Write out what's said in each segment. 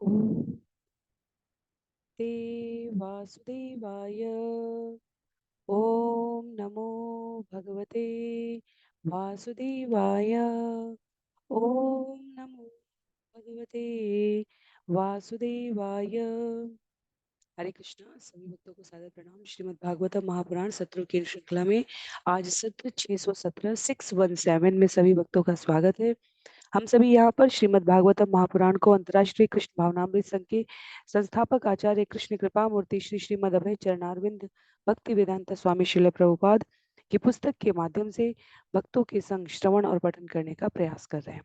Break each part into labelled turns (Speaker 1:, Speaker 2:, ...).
Speaker 1: ॐ ते वासुदेवाय। ॐ नमो भगवते वासुदेवाय। ॐ नमो भगवते वासुदेवाय। हरे कृष्णा। सभी भक्तों को सादर प्रणाम। श्रीमद् भागवतम महापुराण सत्रों की श्रृंखला में आज सत्र 617 617 में सभी भक्तों का स्वागत है। हम सभी यहाँ पर श्रीमद् भागवतम महापुराण को अंतर्राष्ट्रीय कृष्ण भावनामृत संघ के संस्थापक आचार्य कृष्ण कृपा मूर्ति श्री श्रीमद् अभय चरणारविंद भक्ति वेदांत स्वामी श्रील प्रभुपाद की पुस्तक के माध्यम से भक्तों के संग श्रवण और पठन करने का प्रयास कर रहे हैं।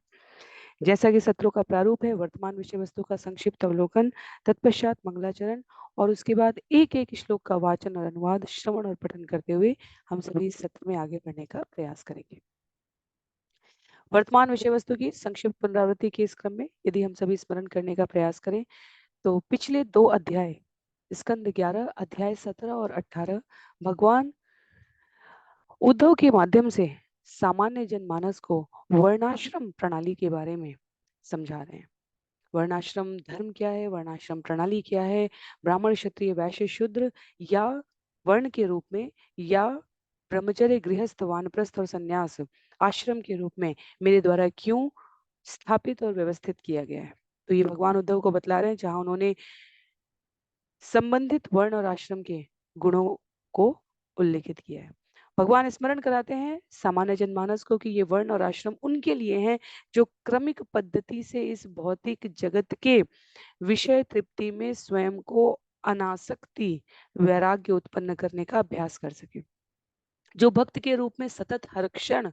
Speaker 1: जैसा कि सत्रों का प्रारूप है, वर्तमान विषय वस्तु का संक्षिप्त अवलोकन, तत्पश्चात मंगलाचरण और उसके बाद एक एक श्लोक का वाचन और अनुवाद, श्रवण और पठन करते हुए हम सभी इस सत्र में आगे बढ़ने का प्रयास करेंगे। वर्तमान विषय वस्तु की संक्षिप्त पुनरावृत्ति के इस क्रम में यदि हम सभी स्मरण करने का प्रयास करें तो पिछले 2 अध्याय, स्कंद 11 अध्याय 17 और 18 भगवान उद्धव के माध्यम से सामान्य जनमानस को वर्णाश्रम प्रणाली के बारे में समझा रहे हैं। वर्णाश्रम धर्म क्या है, वर्णाश्रम प्रणाली क्या है, ब्राह्मण क्षत्रिय वैश्य शूद्र या वर्ण के रूप में या ब्रह्मचर्य गृहस्थ वानप्रस्थ और संन्यास आश्रम के रूप में मेरे द्वारा क्यों स्थापित और व्यवस्थित किया गया है। तो ये भगवान उद्धव को बतला रहे हैं, जहां उन्होंने संबंधित वर्ण और आश्रम के गुणों को उल्लेखित किया है। भगवान स्मरण कराते हैं सामान्य जनमानस को कि ये वर्ण और आश्रम उनके लिए हैं जो क्रमिक पद्धति से इस भौतिक जगत के विषय तृप्ति में स्वयं को अनासक्ति वैराग्य उत्पन्न करने का अभ्यास कर सके। जो भक्त के रूप में सतत हर क्षण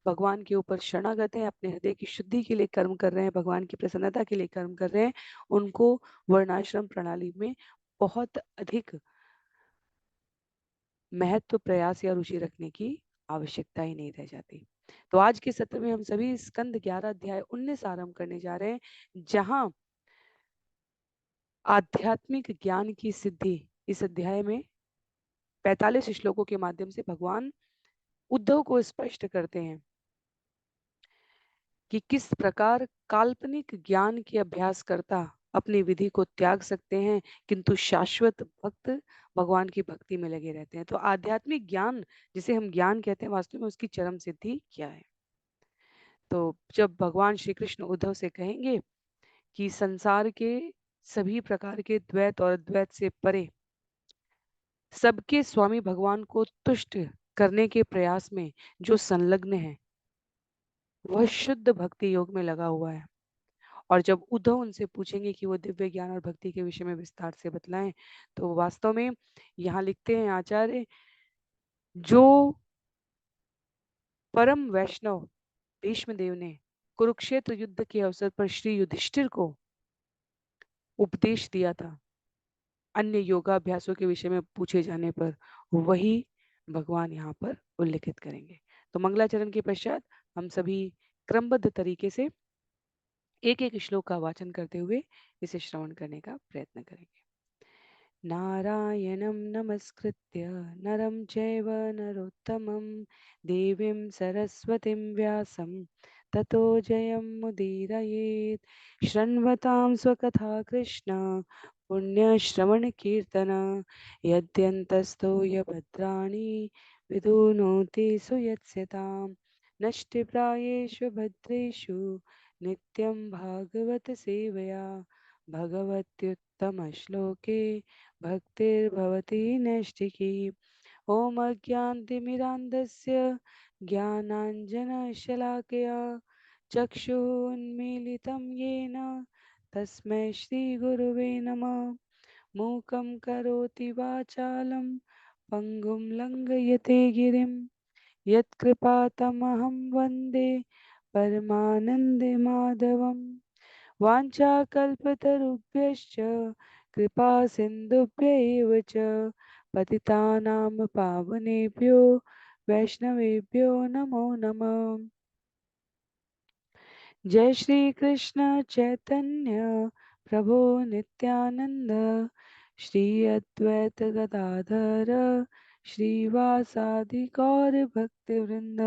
Speaker 1: भगवान के ऊपर शरणागत है, अपने हृदय की शुद्धि के लिए कर्म कर रहे हैं, भगवान की प्रसन्नता के लिए कर्म कर रहे हैं, उनको वर्णाश्रम प्रणाली में बहुत अधिक महत्व, प्रयास या रुचि रखने की आवश्यकता ही नहीं रह जाती। तो आज के सत्र में हम सभी स्कंद 11 अध्याय 19 आरंभ करने जा रहे हैं, जहां आध्यात्मिक ज्ञान की सिद्धि इस अध्याय में 45 श्लोकों के माध्यम से भगवान उद्धव को स्पष्ट करते हैं कि किस प्रकार काल्पनिक ज्ञान के अभ्यास करता अपनी विधि को त्याग सकते हैं, किंतु शाश्वत भक्त भगवान की भक्ति में लगे रहते हैं। तो आध्यात्मिक ज्ञान जिसे हम ज्ञान कहते हैं, वास्तव में उसकी चरम सिद्धि क्या है। तो जब भगवान श्री कृष्ण उद्धव से कहेंगे कि संसार के सभी प्रकार के द्वैत और अद्वैत से परे सबके स्वामी भगवान को तुष्ट करने के प्रयास में जो संलग्न है वह शुद्ध भक्ति योग में लगा हुआ है। और जब उद्धव उनसे पूछेंगे कि वो दिव्य ज्ञान और भक्ति के विषय में विस्तार से बतलाएं, तो वास्तव में यहाँ लिखते हैं आचार्य, जो परम वैष्णव भीष्मदेव ने कुरुक्षेत्र युद्ध के अवसर पर श्री युधिष्ठिर को उपदेश दिया था अन्य योगाभ्यासों के विषय में पूछे जाने पर, वही भगवान यहाँ पर उल्लेखित करेंगे। तो मंगलाचरण के पश्चात हम सभी क्रमबद्ध तरीके से एक एक श्लोक का वाचन करते हुए इसे श्रवण करने का प्रयत्न करेंगे। नारायणं नमस्कृत्य नरं चैव नरोत्तमं देवीं सरस्वतीं व्यासं ततो जयमुदीरयेत्। शृण्वतां स्वकथा कृष्ण पुण्यश्रवणकीर्तन यद्यन्तस्तो यभद्राणि विदुनोति सुयत्स्यतां। नष्टिप्रायेषु भद्रेषु नित्यं भागवत सेवया भगवत्युत्तमश्लोके भक्तिर्भवति नैष्ठिकी। ॐ अज्ञानतिमिरान्धस्य ज्ञानाञ्जनशलाकया चक्षुरुन्मीलितं येन तस्मै श्रीगुरुवे नमः। मूकं करोति वाचालं पङ्गुं लङ्घयते गिरिं यत्कृपातमहं वन्दे परमानन्दमाधवम्। वाञ्छाकल्पतरुभ्यश्च कृपा सिन्धुभ्यैव च पतितानां पावनेभ्यो वैष्णवेभ्यो नमो नमः। जय श्री कृष्ण चैतन्य प्रभु नित्यानंद, श्री अद्वैत गदाधर श्रीवासादि गौर भक्तवृंद।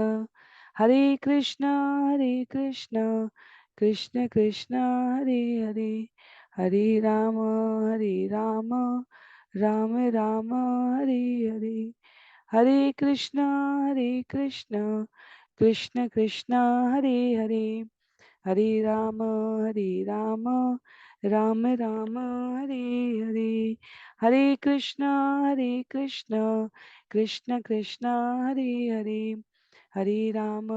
Speaker 1: हरे कृष्ण कृष्ण कृष्ण हरे हरे, हरे राम राम राम हरे हरे, हरे कृष्ण कृष्ण कृष्ण हरे हरे, हरे राम राम राम हरे हरे, हरे कृष्ण कृष्ण कृष्ण हरे हरे, हरे राम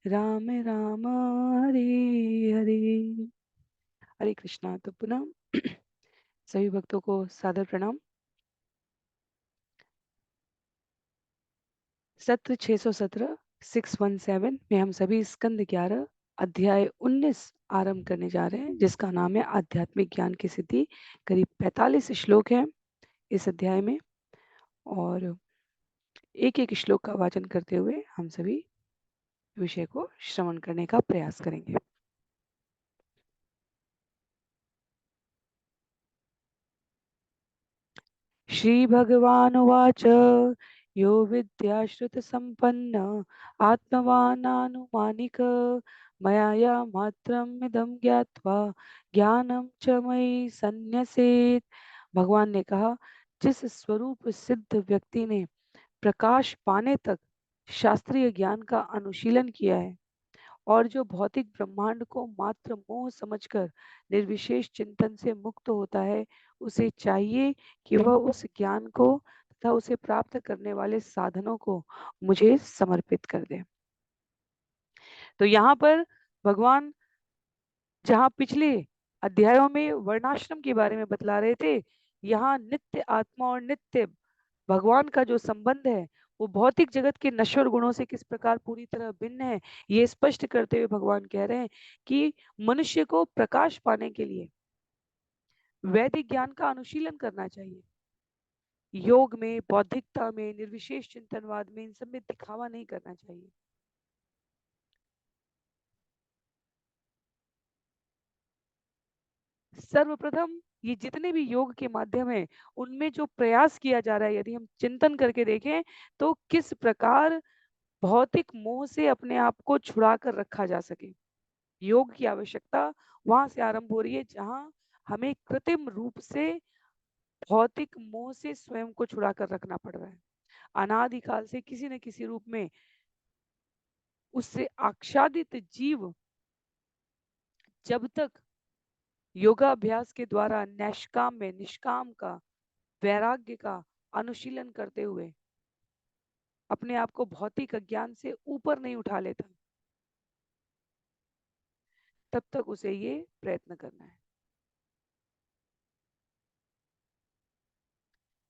Speaker 1: राम राम हरे हरे। हरे कृष्णा। तो पुनः सभी भक्तों को सादर प्रणाम। सत्र 617 617 में हम सभी स्कंद 11 अध्याय 19 आरंभ करने जा रहे हैं, जिसका नाम है आध्यात्मिक ज्ञान की सिद्धि। करीब 45 श्लोक हैं इस अध्याय में, और एक एक श्लोक का वाचन करते हुए हम सभी विषय को श्रवण करने का प्रयास करेंगे। श्री भगवान उवाच, यो विद्याश्रुत संपन्न आत्मवानानुमानिक मया मात्रम इदं ज्ञात्वा ज्ञानम च मयि सन्न्यसेत्। भगवान ने कहा, जिस स्वरूप सिद्ध व्यक्ति ने प्रकाश पाने तक शास्त्रीय ज्ञान का अनुशीलन किया है और जो भौतिक ब्रह्मांड को मात्र मोह समझकर निर्विशेष चिंतन से मुक्त होता है, उसे चाहिए कि वह उस ज्ञान को तथा उसे प्राप्त करने वाले साधनों को मुझे समर्पित कर दे। तो यहाँ पर भगवान, जहाँ पिछले अध्यायों में वर्णाश्रम के बारे में बतला रहे थे, यहाँ नित्य आत्मा और नित्य भगवान का जो संबंध है वो भौतिक जगत के नश्वर गुणों से किस प्रकार पूरी तरह भिन्न है, ये स्पष्ट करते हुए भगवान कह रहे हैं कि मनुष्य को प्रकाश पाने के लिए वैदिक ज्ञान का अनुशीलन करना चाहिए। योग में, बौद्धिकता में, निर्विशेष चिंतनवाद में, इन सब में दिखावा नहीं करना चाहिए। सर्वप्रथम ये जितने भी योग के माध्यम है, उनमें जो प्रयास किया जा रहा है, यदि हम चिंतन करके देखें तो किस प्रकार भौतिक मोह से अपने आप को छुड़ा कर रखा जा सके। योग की आवश्यकता वहां से आरंभ हो रही है जहां हमें कृत्रिम रूप से भौतिक मोह से स्वयं को छुड़ा कर रखना पड़ रहा है। अनादिकाल से किसी न किसी रूप में उससे आच्छादित जीव जब तक योगाभ्यास के द्वारा निष्काम में निष्काम का, वैराग्य का अनुशीलन करते हुए अपने आप को भौतिक अज्ञान से ऊपर नहीं उठा लेता, तब तक उसे ये प्रयत्न करना है।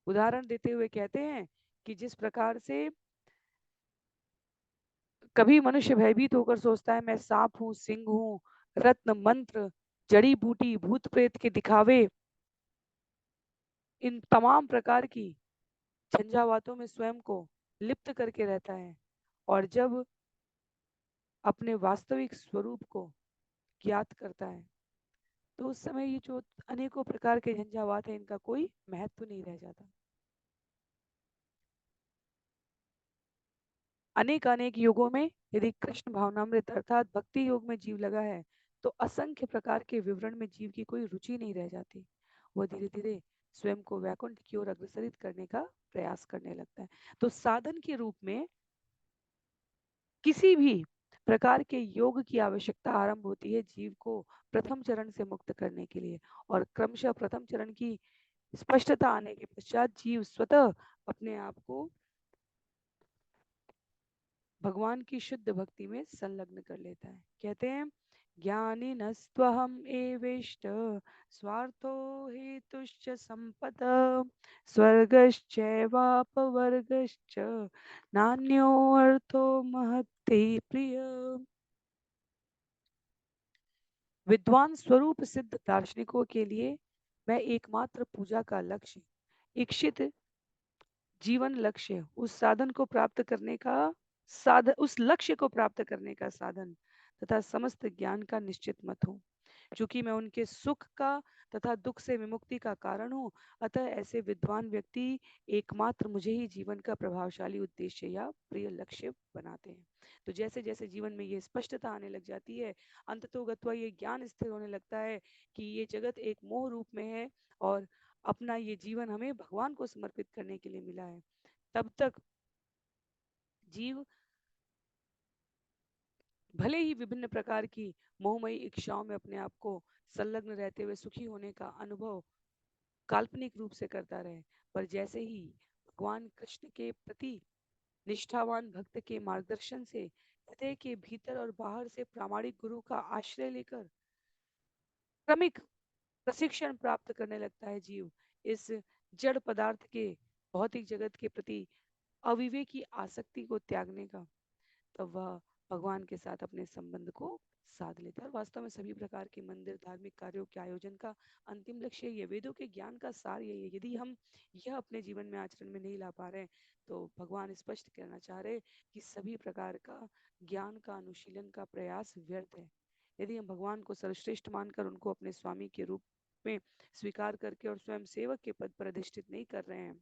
Speaker 1: उदाहरण देते हुए कहते हैं कि जिस प्रकार से कभी मनुष्य भयभीत होकर सोचता है मैं सांप हूँ, सिंह हूँ, रत्न मंत्र, जड़ी बूटी, भूत प्रेत के दिखावे, इन तमाम प्रकार की झंझावातों में स्वयं को लिप्त करके रहता है, और जब अपने वास्तविक स्वरूप को ज्ञात करता है तो उस समय ये जो अनेकों प्रकार के झंझावात है, इनका कोई महत्व नहीं रह जाता। अनेक अनेक युगों में यदि कृष्ण भावनामृत अर्थात भक्ति योग में जीव लगा है तो असंख्य प्रकार के विवरण में जीव की कोई रुचि नहीं रह जाती। वह धीरे धीरे स्वयं को वैकुंठ की ओर अग्रसरित करने का प्रयास करने लगता है। तो साधन के रूप में किसी भी प्रकार के योग की आवश्यकता आरंभ होती है जीव को प्रथम चरण से मुक्त करने के लिए, और क्रमशः प्रथम चरण की स्पष्टता आने के पश्चात जीव स्वतः अपने आप को भगवान की शुद्ध भक्ति में संलग्न कर लेता है। कहते हैं, ज्ञानी नस्त्वहम एवेष्ट स्वार्थो हेतुश्च संपद स्वर्गश्चैवापवर्गश्च नान्यो अर्थो महत्ते प्रिय। विद्वान स्वरूप सिद्ध दार्शनिकों के लिए मैं एकमात्र पूजा का लक्ष्य, इच्छित जीवन लक्ष्य, उस साधन को प्राप्त करने का साधन, उस लक्ष्य को प्राप्त करने का साधन तथा समस्त ज्ञान का निश्चित मत हूँ। चूंकि मैं उनके सुख का तथा दुख से विमुक्ति का कारण हूँ, अतः ऐसे विद्वान व्यक्ति एकमात्र मुझे ही जीवन का प्रभावशाली उद्देश्य या प्रिय लक्ष्य बनाते हैं। तो जैसे जैसे जीवन में ये स्पष्टता आने लग जाती है, अंततोगत्वा ये ज्ञान स्थिर होने लगता है कि ये जगत एक मोह रूप में है और अपना ये जीवन हमें भगवान को समर्पित करने के लिए मिला है। तब तक जीव भले ही विभिन्न प्रकार की मोहमयी इच्छाओं में अपने आप को संलग्न रहते हुए सुखी होने का अनुभव काल्पनिक रूप से करता रहे, पर जैसे ही भगवान कृष्ण के प्रति निष्ठावान भक्त के मार्गदर्शन से हृदय के भीतर और बाहर से प्रामाणिक गुरु का आश्रय लेकर क्रमिक प्रशिक्षण प्राप्त करने लगता है जीव इस जड़ पदार्थ के भौतिक जगत के प्रति अविवेकी आसक्ति को त्यागने का, तब वह भगवान के साथ अपने संबंध को साध लेता है। और वास्तव में सभी प्रकार के मंदिर धार्मिक कार्यों के आयोजन का अंतिम लक्ष्य ये वेदों के ज्ञान का सार यही है। यदि हम यह अपने जीवन में आचरण में नहीं ला पा रहे हैं, तो भगवान स्पष्ट कहना चाह रहे कि सभी प्रकार का ज्ञान का अनुशीलन का प्रयास व्यर्थ है। यदि हम भगवान को सर्वश्रेष्ठ मानकर उनको अपने स्वामी के रूप में स्वीकार करके और स्वयं सेवक के पद पर अधिष्ठित नहीं कर रहे हैं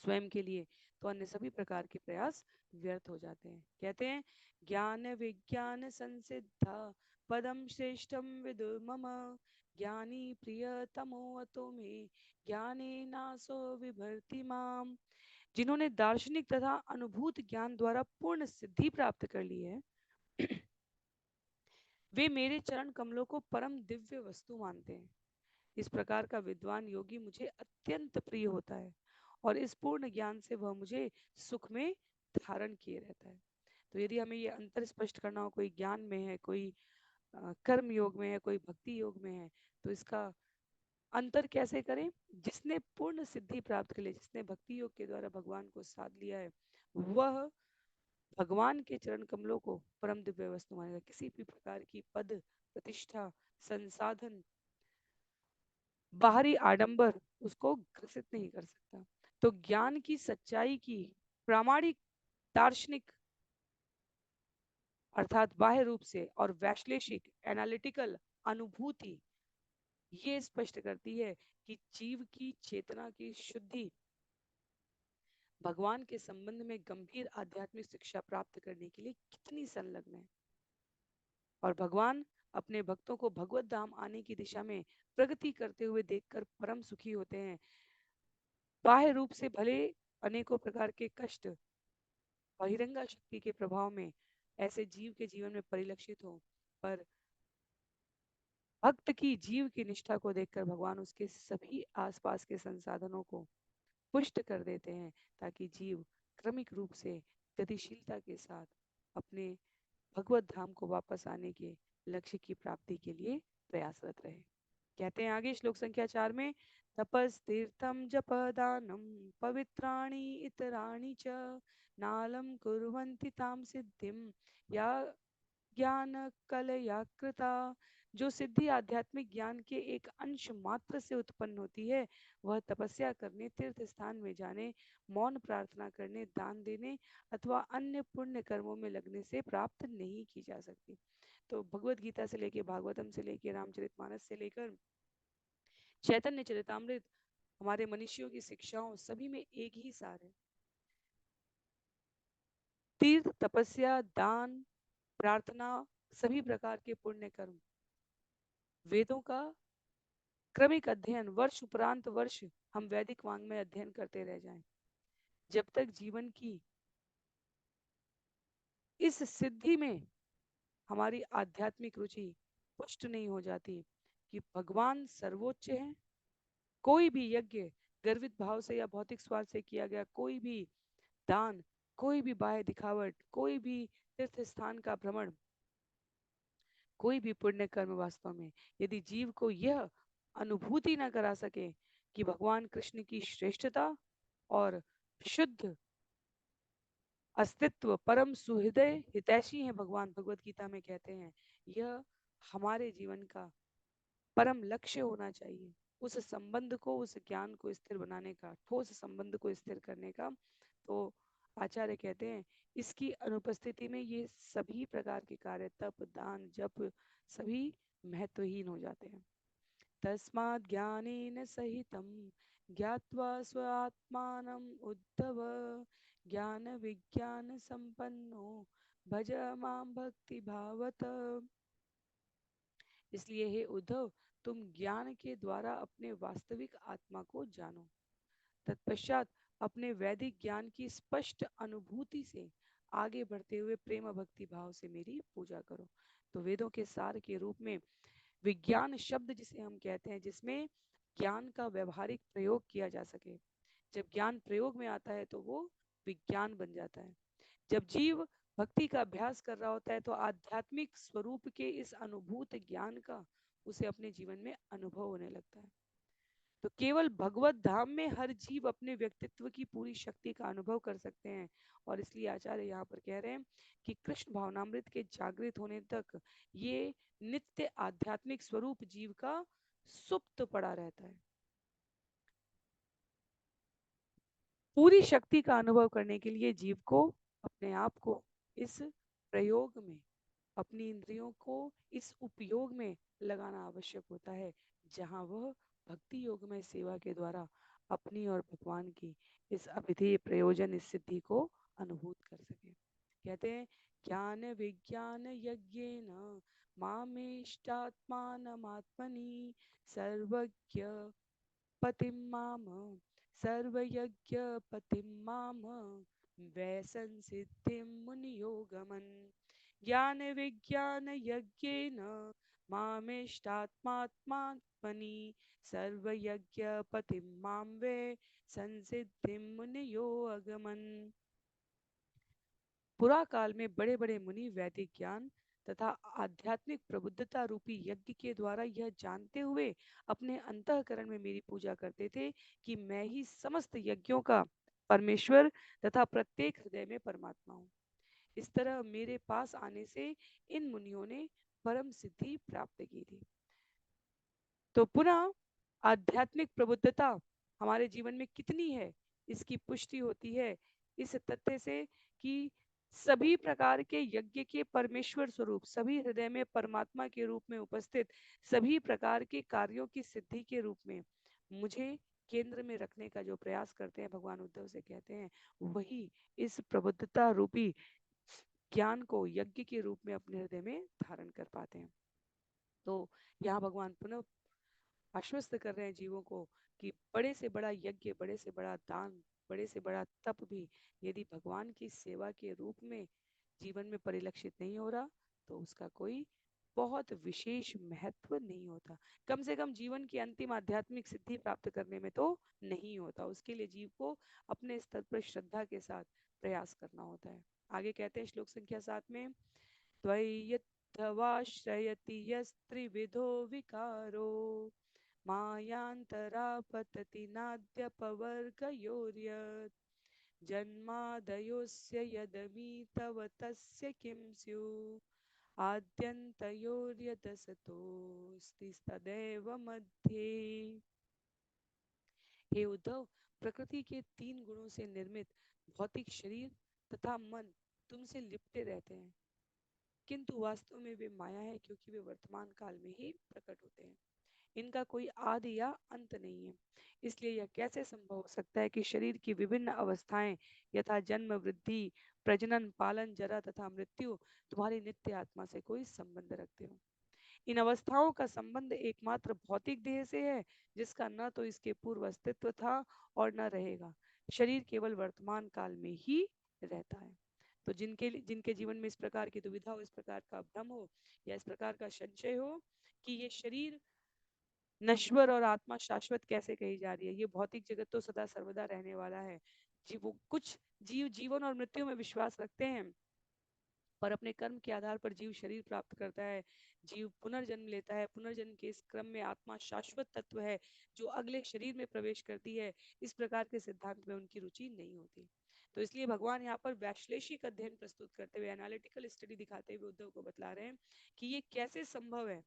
Speaker 1: स्वयं के लिए, तो अन्य सभी प्रकार के प्रयास व्यर्थ हो जाते हैं। कहते हैं ज्ञान विज्ञान संसिद्धा पदम श्रेष्ठम विदु मम ज्ञानी प्रियतमो अतो में ज्ञाने नासो विभर्ति माम। जिन्होंने दार्शनिक तथा अनुभूत ज्ञान द्वारा पूर्ण सिद्धि प्राप्त कर ली है वे मेरे चरण कमलों को परम दिव्य वस्तु मानते हैं। इस प्रकार का विद्वान योगी मुझे अत्यंत प्रिय होता है और इस पूर्ण ज्ञान से वह मुझे सुख में धारण किए रहता है। तो यदि हमें ये अंतर स्पष्ट करना हो, कोई ज्ञान में है, कोई कर्म योग में है, कोई भक्ति योग में है, तो इसका अंतर कैसे करें? जिसने पूर्ण सिद्धि प्राप्त कर ली, जिसने भक्ति योग के द्वारा भगवान को साध लिया है, वह भगवान के चरण कमलों को परम दिव्य वस्तु मानेगा। किसी भी प्रकार की पद प्रतिष्ठा संसाधन बाहरी आडंबर उसको ग्रसित नहीं कर सकता। तो ज्ञान की सच्चाई की प्रामाणिक दार्शनिक अर्थात बाह्य रूप से और वैश्लेषिक एनालिटिकल अनुभूति ये स्पष्ट करती है कि जीव की चेतना की शुद्धि भगवान के संबंध में गंभीर आध्यात्मिक शिक्षा प्राप्त करने के लिए कितनी संलग्न है। और भगवान अपने भक्तों को भगवत धाम आने की दिशा में प्रगति करते हुए देखकर परम सुखी होते हैं। बाह्य रूप से भले अनेकों प्रकार के कष्ट बहिरंगा शक्ति के प्रभाव में ऐसे जीव के जीवन में परिलक्षित हो, पर भक्त की जीव की निष्ठा को देखकर भगवान उसके सभी आसपास के संसाधनों को पुष्ट कर देते हैं, ताकि जीव क्रमिक रूप से गतिशीलता के साथ अपने भगवत धाम को वापस आने के लक्ष्य की प्राप्ति के लिए प्रयासरत रहे। कहते हैं आगे श्लोक संख्या 4 में, तपस तीर्थम जप दानम पवित्राणि इतराणि च नालम कुर्वन्ति ताम सिद्धिम या ज्ञान कलया कृता। जो सिद्धि आध्यात्मिक ज्ञान के एक अंश मात्र से उत्पन्न होती है, वह तपस्या करने, तीर्थ स्थान में जाने, मौन प्रार्थना करने, दान देने अथवा अन्य पुण्य कर्मों में लगने से प्राप्त नहीं की जा सकती। तो भगवत गीता से लेकर भागवतम से लेकर रामचरितमानस से लेकर चैतन्य चरितामृत, हमारे मनीषियों की शिक्षाओं सभी में एक ही सार है। तीर्थ तपस्या दान प्रार्थना सभी प्रकार के पुण्य कर्म वेदों का क्रमिक अध्ययन वर्ष उपरांत वर्ष हम वैदिक वांग्मय अध्ययन करते रह जाएं, जब तक जीवन की इस सिद्धि में हमारी आध्यात्मिक रुचि पुष्ट नहीं हो जाती कि भगवान सर्वोच्च है। कोई भी यज्ञ गर्वित भाव से या भौतिक स्वार्थ से किया गया कोई भी दान, कोई भी बाह्य दिखावट, कोई भी तीर्थ स्थान का भ्रमण, कोई भी पुण्य कर्म वास्तव में यदि जीव को यह अनुभूति न करा सके कि भगवान कृष्ण की श्रेष्ठता और शुद्ध अस्तित्व परम सुहृदय हितैषी है, भगवान भगवत गीता में कहते हैं, यह हमारे जीवन का परम लक्ष्य होना चाहिए। उस संबंध को, उस ज्ञान को स्थिर बनाने का, ठोस संबंध को स्थिर करने का। तो आचार्य कहते हैं इसकी अनुपस्थिति में ये सभी प्रकार के कार्य तप दान जप सभी महत्वहीन हो जाते हैं। तस्माद् ज्ञानेन सहितं ज्ञात्वा स्वात्मानम् उद्धव ज्ञान विज्ञान संपन्नो भज मां भक्ति भावत। इसलिए हे उद्धव, तुम ज्ञान के द्वारा अपने वास्तविक आत्मा को जानो, तत्पश्चात अपने वैदिक ज्ञान की स्पष्ट अनुभूति से आगे बढ़ते हुए प्रेम भक्ति भाव से मेरी पूजा करो। तो वेदों के सार के रूप में विज्ञान शब्द जिसे हम कहते हैं, जिसमें ज्ञान का व्यवहारिक प्रयोग किया जा सके, जब ज्ञान प्रयोग में आता है तो वो विज्ञान बन जाता है। जब जीव भक्ति का अभ्यास कर रहा होता है तो आध्यात्मिक स्वरूप के इस अनुभूत ज्ञान का उसे अपने जीवन में अनुभव होने लगता है। तो केवल भगवत धाम में हर जीव अपने व्यक्तित्व की पूरी शक्ति का अनुभव कर सकते हैं। और इसलिए आचार्य यहाँ पर कह रहे हैं कि कृष्ण भावनामृत के जागृत होने तक ये नित्य आध्यात्मिक स्वरूप जीव का सुप्त पड़ा रहता है। पूरी शक्ति का अनुभव करने के लिए जीव को अपने आप को इस प्रयोग में, अपनी इंद्रियों को इस उपयोग में लगाना आवश्यक होता है, जहां वह भक्ति योग में सेवा के द्वारा अपनी और भगवान की इस अविधेय प्रयोजन, इस सिद्धि को अनुभूत कर सके। कहते हैं ज्ञान विज्ञान यज्ञेन मामेष्टात्मानमात्मनि सर्वज्ञ पतिं माम सर्वयज्ञ पतिं माम वै संसिद्धिं मुनियोगमन्। ज्ञान विज्ञान यज्ञेन मामेष्टात्मात्मात्मनि सर्वयज्ञ पतिं मां वे संसिद्धिं मुनियो अगमन्। पुरा काल में बड़े बड़े मुनि वैदिक ज्ञान तथा आध्यात्मिक प्रबुद्धता रूपी यज्ञ के द्वारा यह जानते हुए अपने अंतःकरण में मेरी पूजा करते थे कि मैं ही समस्त यज्ञों का परमेश्वर तथा प्रत्येक हृदय में परमात्मा हूँ। इस तरह मेरे पास आने से इन मुनियों ने परम सिद्धि प्राप्त की थी। तो पुनः आध्यात्मिक प्रबुद्धता हमारे जीवन में कितनी है, इसकी पुष्टि होती है इस तथ्य से कि सभी प्रकार के यज्ञ के परमेश्वर स्वरूप, सभी हृदय में परमात्मा के रूप में उपस्थित, सभी प्रकार के कार्यों की सिद्धि के रूप में मुझे केंद्र में रखने का जो प्रयास करते हैं, भगवान उद्धव से कहते हैं, वही इस प्रबुद्धता रूपी ज्ञान को यज्ञ के रूप में अपने हृदय में धारण कर पाते हैं। तो यहाँ भगवान पुनः आश्वस्त कर रहे हैं जीवों को कि बड़े से बड़ा यज्ञ, बड़े से बड़ा दान, बड़े से बड़ा तप भी यदि भगवान की सेवा के रूप में जीवन में परिलक्षित नहीं हो रहा, तो उसका कोई बहुत विशेष महत्व नहीं होता। कम से कम जीवन की अंतिम आध्यात्मिक सिद्धि प्राप्त करने में तो नहीं होता। उसके लिए जीव को अपने स्तर पर श्रद्धा के साथ प्रयास करना होता है। आगे कहते हैं श्लोक संख्या 7 में, त्वय्यथवाश्रयति यस्त्रिविधो विकारो मायान्तरा पतति नाद्यपवर्गयोर्यत् जन्मादयोस्य यदमीतव तस्य किं स्युः आद्यन्तयोर्यदसतोऽस्ति तदेव मध्ये। हे उद्धव, प्रकृति के 3 गुणों से निर्मित भौतिक शरीर तथा मन तुमसे लिपटे रहते हैं, किंतु वास्तव में वे माया है, क्योंकि वे वर्तमान काल में ही प्रकट होते हैं। इनका कोई आदि या अंत नहीं है। इसलिए यह कैसे संभव हो सकता है कि शरीर की विभिन्न अवस्थाएं यथा जन्म, वृद्धि, प्रजनन, पालन, जरा तथा मृत्यु तुम्हारी नित्य आत्मा से कोई संबंध रखते हो। इन अवस्थाओं का संबंध एकमात्र भौतिक देह से है, जिसका न तो इसके पूर्व अस्तित्व था और न रहेगा। शरीर केवल वर्तमान काल में ही रहता है। तो जिनके जीवन में इस प्रकार की दुविधा हो, इस प्रकार का भ्रम हो या इस प्रकार का संशय हो कि ये शरीर नश्वर और आत्मा शाश्वत कैसे कही जा रही है, ये भौतिक जगत तो सदा सर्वदा रहने वाला है। कुछ जीव जीवन और मृत्यु में विश्वास रखते हैं, पर अपने कर्म के आधार पर जीव शरीर प्राप्त करता है, जीव पुनर्जन्म लेता है। पुनर्जन्म के इस क्रम में आत्मा शाश्वत तत्व है जो अगले शरीर में प्रवेश करती है। इस प्रकार के सिद्धांत में उनकी रुचि नहीं होती। तो इसलिए भगवान यहाँ पर वैश्लेषिक अध्ययन प्रस्तुत करते हुए, एनालिटिकल स्टडी दिखाते हुए उद्धव को बतला रहे हैं कि ये कैसे संभव है।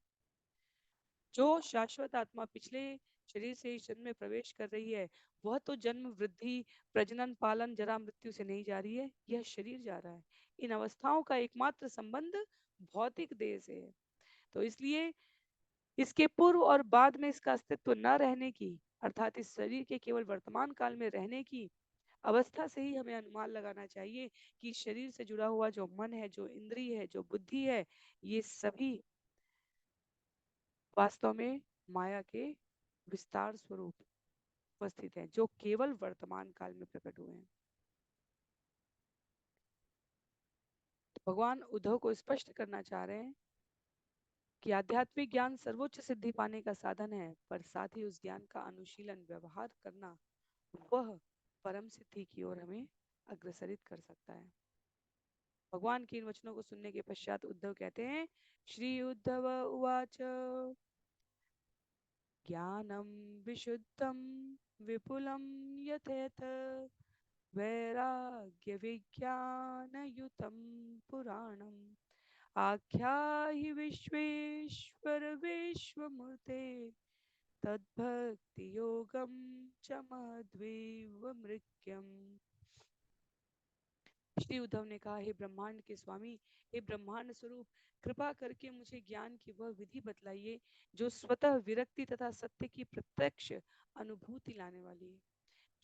Speaker 1: जो शाश्वत आत्मा पिछले शरीर से इस जन्म में प्रवेश कर रही है, वह तो जन्म वृद्धि प्रजनन पालन जरा मृत्यु से नहीं जा रही है, यह शरीर जा रहा है। इन अवस्थाओं का एकमात्र संबंध भौतिक देह से है। तो इसलिए इसके पूर्व और बाद में इसका अस्तित्व न रहने की, अर्थात इस शरीर के केवल वर्तमान काल में रहने की अवस्था से ही हमें अनुमान लगाना चाहिए कि शरीर से जुड़ा हुआ जो मन है, जो इंद्रिय है, जो बुद्धि है, ये सभी वास्तव में माया के विस्तार स्वरूप उपस्थित हैं, जो केवल वर्तमान काल में प्रकट हुए हैं। तो भगवान उद्धव को स्पष्ट करना चाह रहे हैं कि आध्यात्मिक ज्ञान सर्वोच्च सिद्धि पाने का साधन है, पर साथ ही उस ज्ञान का अनुशीलन व्यवहार करना वह परम सिद्धि की ओर हमें अग्रसरित कर सकता है। भगवान के इन वचनों को सुनने के पश्चात उद्धव कहते हैं, श्री उद्धव उवाच ज्ञानम विशुद्धम विपुलम यथेत वैराग्य विज्ञान युतम पुराणम आख्याहि विश्वेश्वर विश्वमूर्ते तद्भक्ति योगम च मध्वीव मृक्यम। श्री उद्धव ने कहा, हे ब्रह्मांड के स्वामी, हे ब्रह्मांड स्वरूप, कृपा करके मुझे ज्ञान की वह विधि बतलाइए जो स्वतः विरक्ति तथा सत्य की प्रत्यक्ष अनुभूति लाने वाली है,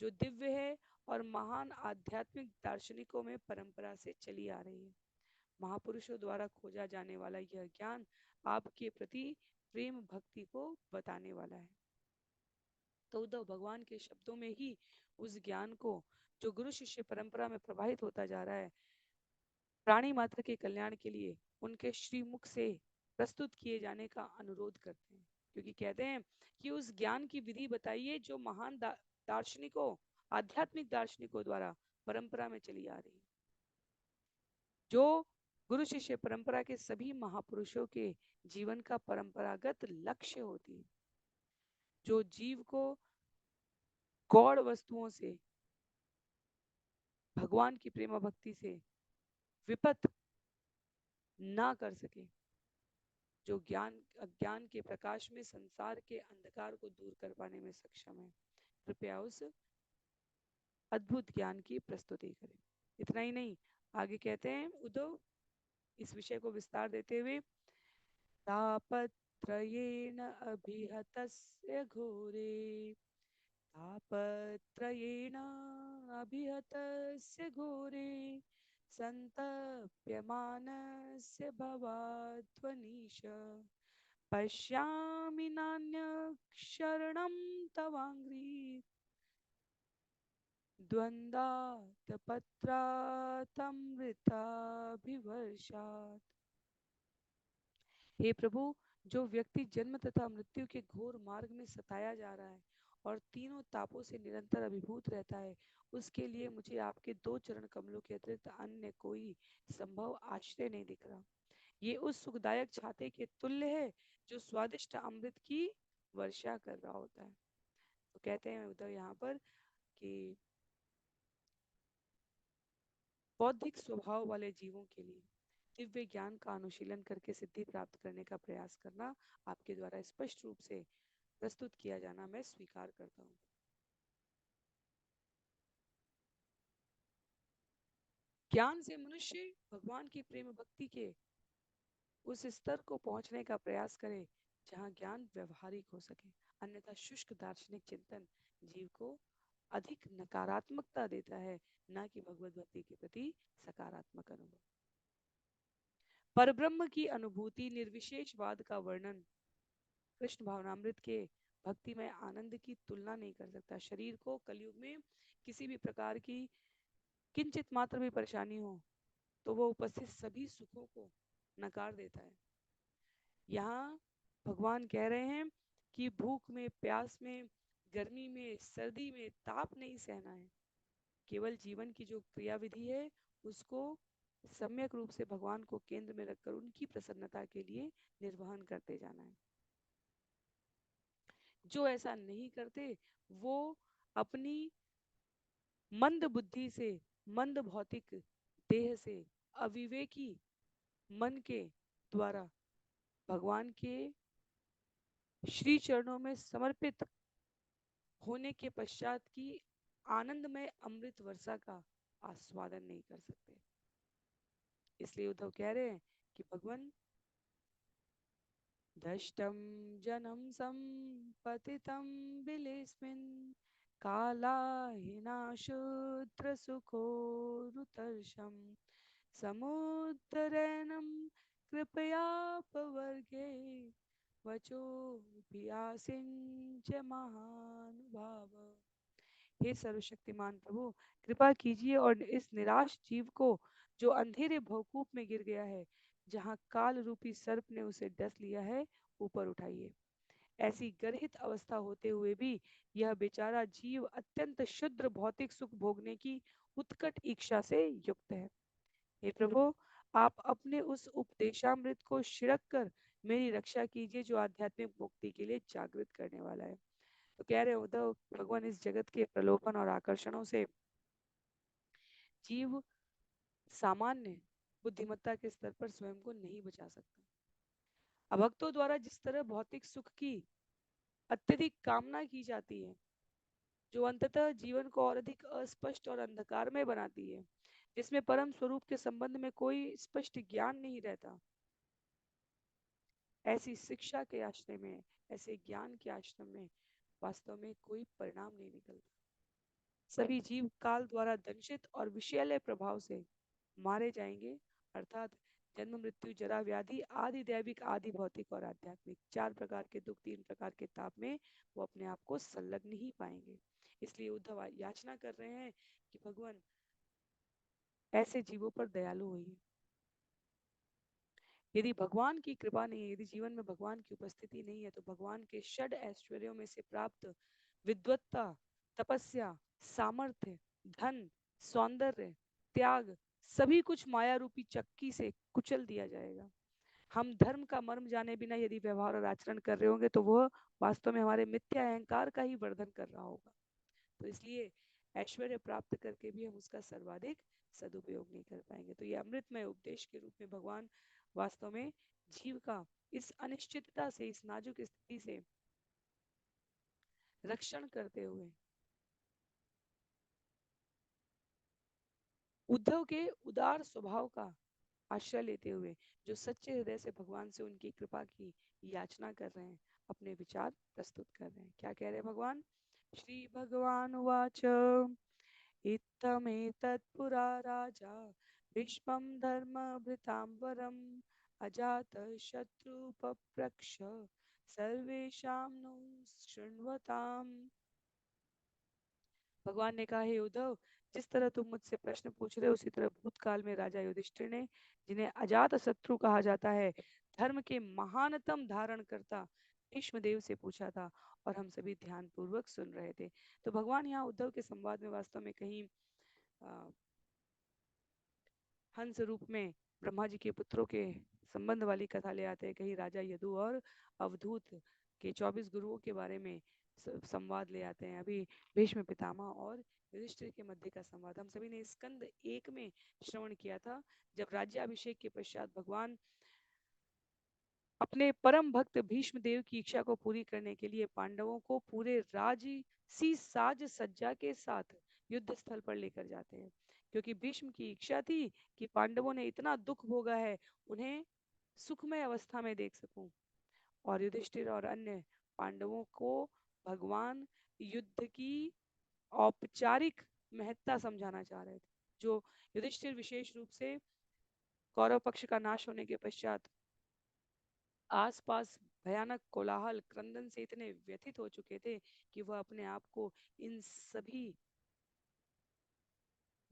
Speaker 1: जो दिव्य है और महान आध्यात्मिक दार्शनिकों में परंपरा से चली आ रही है। महापुरुषों द्वारा खोजा जाने वाला यह ज्ञान आपके प्रति प्रेम भक्ति को बताने वाला है। तो उद्धव भगवान के शब्दों में ही उस ज्ञान को, जो गुरु शिष्य परंपरा में प्रवाहित होता जा रहा है, प्राणी मात्र के कल्याण के लिए उनके श्रीमुख से प्रस्तुत किए जाने का अनुरोध करते हैं, क्योंकि कहते हैं कि उस ज्ञान की विधि बताइए जो महान दार्शनिकों, आध्यात्मिक दार्शनिकों द्वारा परंपरा में चली आ रही है, जो गुरु शिष्य परंपरा के सभी महापुरुषों के जीवन का परंपरागत लक्ष्य होती है, जो जीव को गौड़ वस्तुओं से, भगवान की प्रेम भक्ति से विपत ना कर सके, जो ज्ञान अज्ञान के प्रकाश में संसार के अंधकार को दूर कर पाने में सक्षम है, कृपया उस अद्भुत ज्ञान की प्रस्तुति करें। इतना ही नहीं, आगे कहते हैं उद्धव इस विषय को विस्तार देते हुए, तापत्रयेण अभिहतस्य घोरे तापत्रयेण अभिहतस्य घोरे संतप्यमानस्य भवाध्वनीश पश्यामि नान्यक्षरणं तवाङ्घ्रि द्वन्द्वातपत्रातमृताभिवर्षात्। हे प्रभु, जो व्यक्ति जन्म तथा मृत्यु के घोर मार्ग में सताया जा रहा है और तीनों तापों से निरंतर अभिभूत रहता है, उसके लिए मुझे आपके दो चरण कमलों के अतिरिक्त अन्य कोई संभव आश्रय नहीं दिख रहा। ये उस सुखदायक छाते के तुल्य है जो स्वादिष्ट अमृत की वर्षा कर रहा होता है। तो कहते हैं उद्धव यहाँ पर कि बौद्धिक स्वभाव वाले जीवों के लिए दिव्य ज्ञान का अनुशीलन करके सिद्धि प्राप्त करने का प्रयास करना आपके द्वारा स्पष्ट रूप से प्रस्तुत किया जाना मैं स्वीकार करता हूँ। ज्ञान से मनुष्य भगवान की प्रेम भक्ति के उस स्तर को पहुंचने का प्रयास करे जहां ज्ञान व्यवहारिक हो सके, अन्यथा शुष्क दार्शनिक चिंतन जीव को अधिक नकारात्मकता देता है, न कि भगवत भक्ति के प्रति सकारात्मक अनुभव। परब्रह्म की अनुभूति, निर्विशेषवाद का वर्णन कृष्ण भावनामृत के भक्ति में आनंद की तुलना नहीं कर सकता। शरीर को कलयुग में किसी भी प्रकार की किंचित मात्र भी परेशानी हो तो वो उपस्थित सभी सुखों को नकार देता है। यहाँ भगवान कह रहे हैं कि भूख में, प्यास में, गर्मी में, सर्दी में ताप नहीं सहना है, केवल जीवन की जो क्रिया विधि है उसको सम्यक रूप से भगवान को केंद्र में रखकर उनकी प्रसन्नता के लिए निर्वहन करते जाना है। जो ऐसा नहीं करते वो अपनी मंद बुद्धि से, मंद भौतिक देह से, अविवेकी मन के द्वारा भगवान के श्री चरणों में समर्पित होने के पश्चात की आनंदमय अमृत वर्षा का आस्वादन नहीं कर सकते। इसलिए उद्धव कह रहे हैं कि भगवान, दष्टं जनं सम्पतितं बिलेस्मिन् कालाहिनाशूद्रसुखोरुतर्षं समुद्धरणं कृपयापवर्गे वचोभियासिञ्च महानुभाव। हे सर्वशक्तिमान प्रभु, कृपा कीजिए और इस निराश जीव को, जो अंधेरे भवकूप में गिर गया है, जहाँ काल रूपी सर्प ने उसे डस लिया है, ऊपर उठाइए। ऐसी गर्हित अवस्था होते हुए भी यह बेचारा जीव अत्यंत शुद्र भौतिक सुख भोगने की उत्कट इच्छा से युक्त है। हे प्रभु, आप अपने उस उपदेशामृत को छिड़क कर मेरी रक्षा कीजिए, जो आध्यात्मिक मुक्ति के लिए जागृत करने वाला है। तो कह रहे उद्धव, भगवान इस जगत के प्रलोभन और आकर्षणों से जीव सामान्य बुद्धिमत्ता के स्तर पर स्वयं को नहीं बचा सकता। अभक्तों द्वारा जिस तरह भौतिक सुख की अत्यधिक कामना की जाती है, जो अंततः जीवन को और अधिक अस्पष्ट और अंधकारमय बनाती है, जिसमें परम स्वरूप के संबंध में कोई स्पष्ट ज्ञान नहीं रहता, ऐसी शिक्षा के आश्रय में, ऐसे ज्ञान के आश्रम में वास्तव में कोई परिणाम नहीं निकलता। सभी जीव काल द्वारा दंशित और विषैले प्रभाव से मारे जाएंगे, अर्थात जन्म मृत्यु जरा व्याधि आदि दैविक आदि भौतिक और आध्यात्मिक चार प्रकार के दुख, तीन प्रकार के ताप में वो अपने आप को संलग्न ही पाएंगे। इसलिए उद्धव याचना कर रहे हैं कि भगवान ऐसे जीवों पर दयालु होइए। यदि भगवान की कृपा नहीं है, यदि जीवन में भगवान की उपस्थिति नहीं है, तो भगवान के षड ऐश्वर्यों में से प्राप्त विद्वत्ता, तपस्या, सामर्थ्य, धन, सौंदर्य, त्याग, सभी कुछ माया रूपी चक्की से कुचल दिया जाएगा। हम धर्म का मर्म जाने बिना यदि व्यवहार और आचरण कर रहे होंगे, तो वह वास्तव में हमारे मिथ्या अहंकार का ही वर्धन कर रहा होगा। तो इसलिए ऐश्वर्य प्राप्त करके भी हम उसका सर्वाधिक सदुपयोग नहीं कर पाएंगे। तो ये अमृतमय उपदेश के रूप में भगवान वास्तव में जीव का इस अनिश्चितता से, इस नाजुक स्थिति से रक्षण करते हुए उद्धव के उदार स्वभाव का आश्रय लेते हुए, जो सच्चे हृदय से भगवान से उनकी कृपा की याचना कर रहे हैं, अपने विचार प्रस्तुत कर रहे हैं। क्या कह रहे हैं भगवान? श्री भगवान उवाच इत्थमेतत्पुरा राजा भीष्मं धर्मभृतां अजातशत्रुपप्रक्ष सर्वेषां नो शृण्वताम्। भगवान ने कहा, हे उद्धव, जिस तरह तुम मुझसे प्रश्न पूछ रहे हो, उसी तरह भूतकाल में राजा युधिष्ठिर ने, जिन्हें अजात शत्रु कहा जाता है, धर्म के महानतम धारण करता भीष्मदेव से पूछा था, और हम सभी ध्यान पूर्वक सुन रहे थे। तो भगवान यहाँ उद्धव के संवाद में वास्तव में कहीं हंस रूप में ब्रह्मा जी के पुत्रों के संबंध वाली कथा ले आते हैं, कहीं राजा यदु और अवधूत के 24 गुरुओं के बारे में संवाद ले आते हैं। अभी भीष्म पितामह और युधिष्ठिर के मध्य का संवाद हम सभी ने स्कंद 1 में श्रवण किया था, जब राज्याभिषेक के पश्चात भगवान अपने परम भक्त भीष्म देव की इच्छा को पूरी करने के लिए पांडवों को पूरे राजसी साज सज्जा के साथ युद्ध स्थल पर लेकर जाते हैं, क्योंकि भीष्म की इच्छा थी कि पांडवों ने इतना दुख भोगा है, उन्हें सुखमय अवस्था में देख सकूं। और युधिष्ठिर और अन्य पांडवों को भगवान युद्ध की औपचारिक महत्ता समझाना चाह रहे थे, जो युधिष्ठिर विशेष रूप से कौरव पक्ष का नाश होने के पश्चात आसपास भयानक कोलाहल क्रंदन से इतने व्यथित हो चुके थे कि वह अपने आप को इन सभी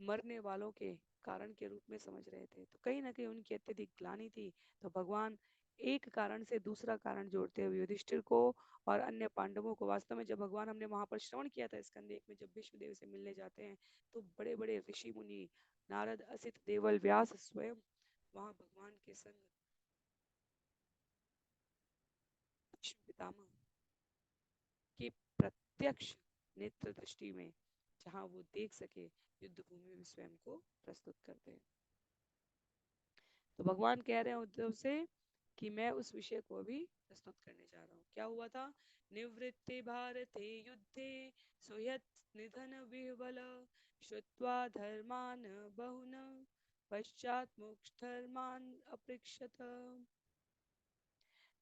Speaker 1: मरने वालों के कारण के रूप में समझ रहे थे। तो कहीं ना कहीं उनकी अत्यधिक ग्लानि थी। तो भगवान एक कारण से दूसरा कारण जोड़ते हुए युधिष्ठिर को और अन्य पांडवों को, वास्तव में जब भगवान, हमने वहां पर श्रवण किया था स्कंद एक में, जब भीष्मदेव से मिलने जाते हैं, तो बड़े बड़े ऋषि मुनि, नारद, असित, देवल, व्यास स्वयं वहां भगवान के संग भीष्म पितामह के प्रत्यक्ष नेत्र दृष्टि में, जहां वो देख सके, युद्ध भूमि में स्वयं को प्रस्तुत करते हैं। तो भगवान कह रहे हैं उद्धव से कि मैं उस विषय को भी प्रस्तुत करने जा रहा हूँ। क्या हुआ था? निवृत्ति भारते युद्धे सुयत् निधन विह्वल श्रुत्वा धर्मान बहुन पश्चात मोक्ष धर्मान अपृक्षत।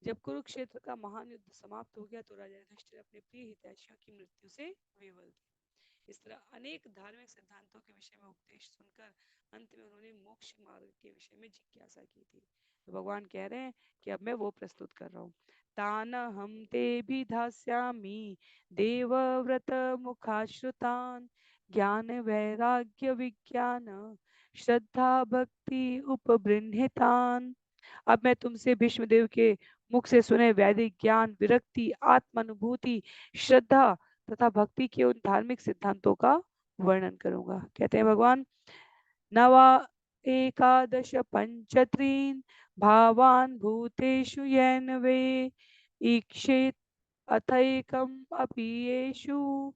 Speaker 1: जब कुरुक्षेत्र का महान युद्ध समाप्त हो गया तो राजा युधिष्ठिर अपने प्रिय हितैषियों की मृत्यु से विह्वल थे। इस तरह अनेक धार्मिक सिद्धांतों के विषय में उपदेश सुनकर अंत में उन्होंने मोक्ष मार्ग के विषय में जिज्ञासा की थी। तो भगवान कह रहे हैं कि अब मैं वो प्रस्तुत कर रहा हूँ। तान हम ते भी धास्यामि देवव्रत मुखाश्रुतान ज्ञान वैराग्य विज्ञान श्रद्धा भक्ति उपबृंहितान। अब मैं तुमसे भीष्मदेव के मुख से सुने वैदिक ज्ञान, विरक्ति, आत्मानुभूति, श्रद्धा तथा भक्ति के उन धार्मिक सिद्धांतों का वर्णन करूंगा। कहते हैं भगवान, नवा एकादश पंचत्रीन भावान भूतेषु येन वे ईक्षेत अथैकम अपि येषु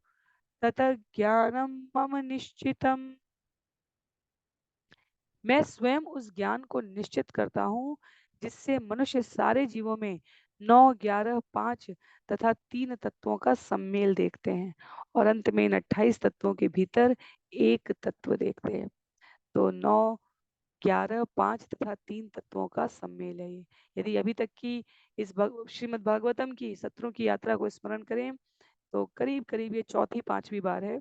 Speaker 1: तत ज्ञानम मम निश्चितम। मैं स्वयं उस ज्ञान को निश्चित करता हूँ जिससे मनुष्य सारे जीवों में 9, 11, 5 तथा 3 तत्वों का सम्मेल देखते हैं और अंत में इन 28 तत्वों के भीतर एक तत्व देखते हैं। तो 9, 11, 5 तथा 3 तत्वों का सम्मेल है ये। यदि अभी तक की इस श्रीमद् भागवतम की सत्रों की यात्रा को स्मरण करें तो करीब करीब ये चौथी 5वीं बार है।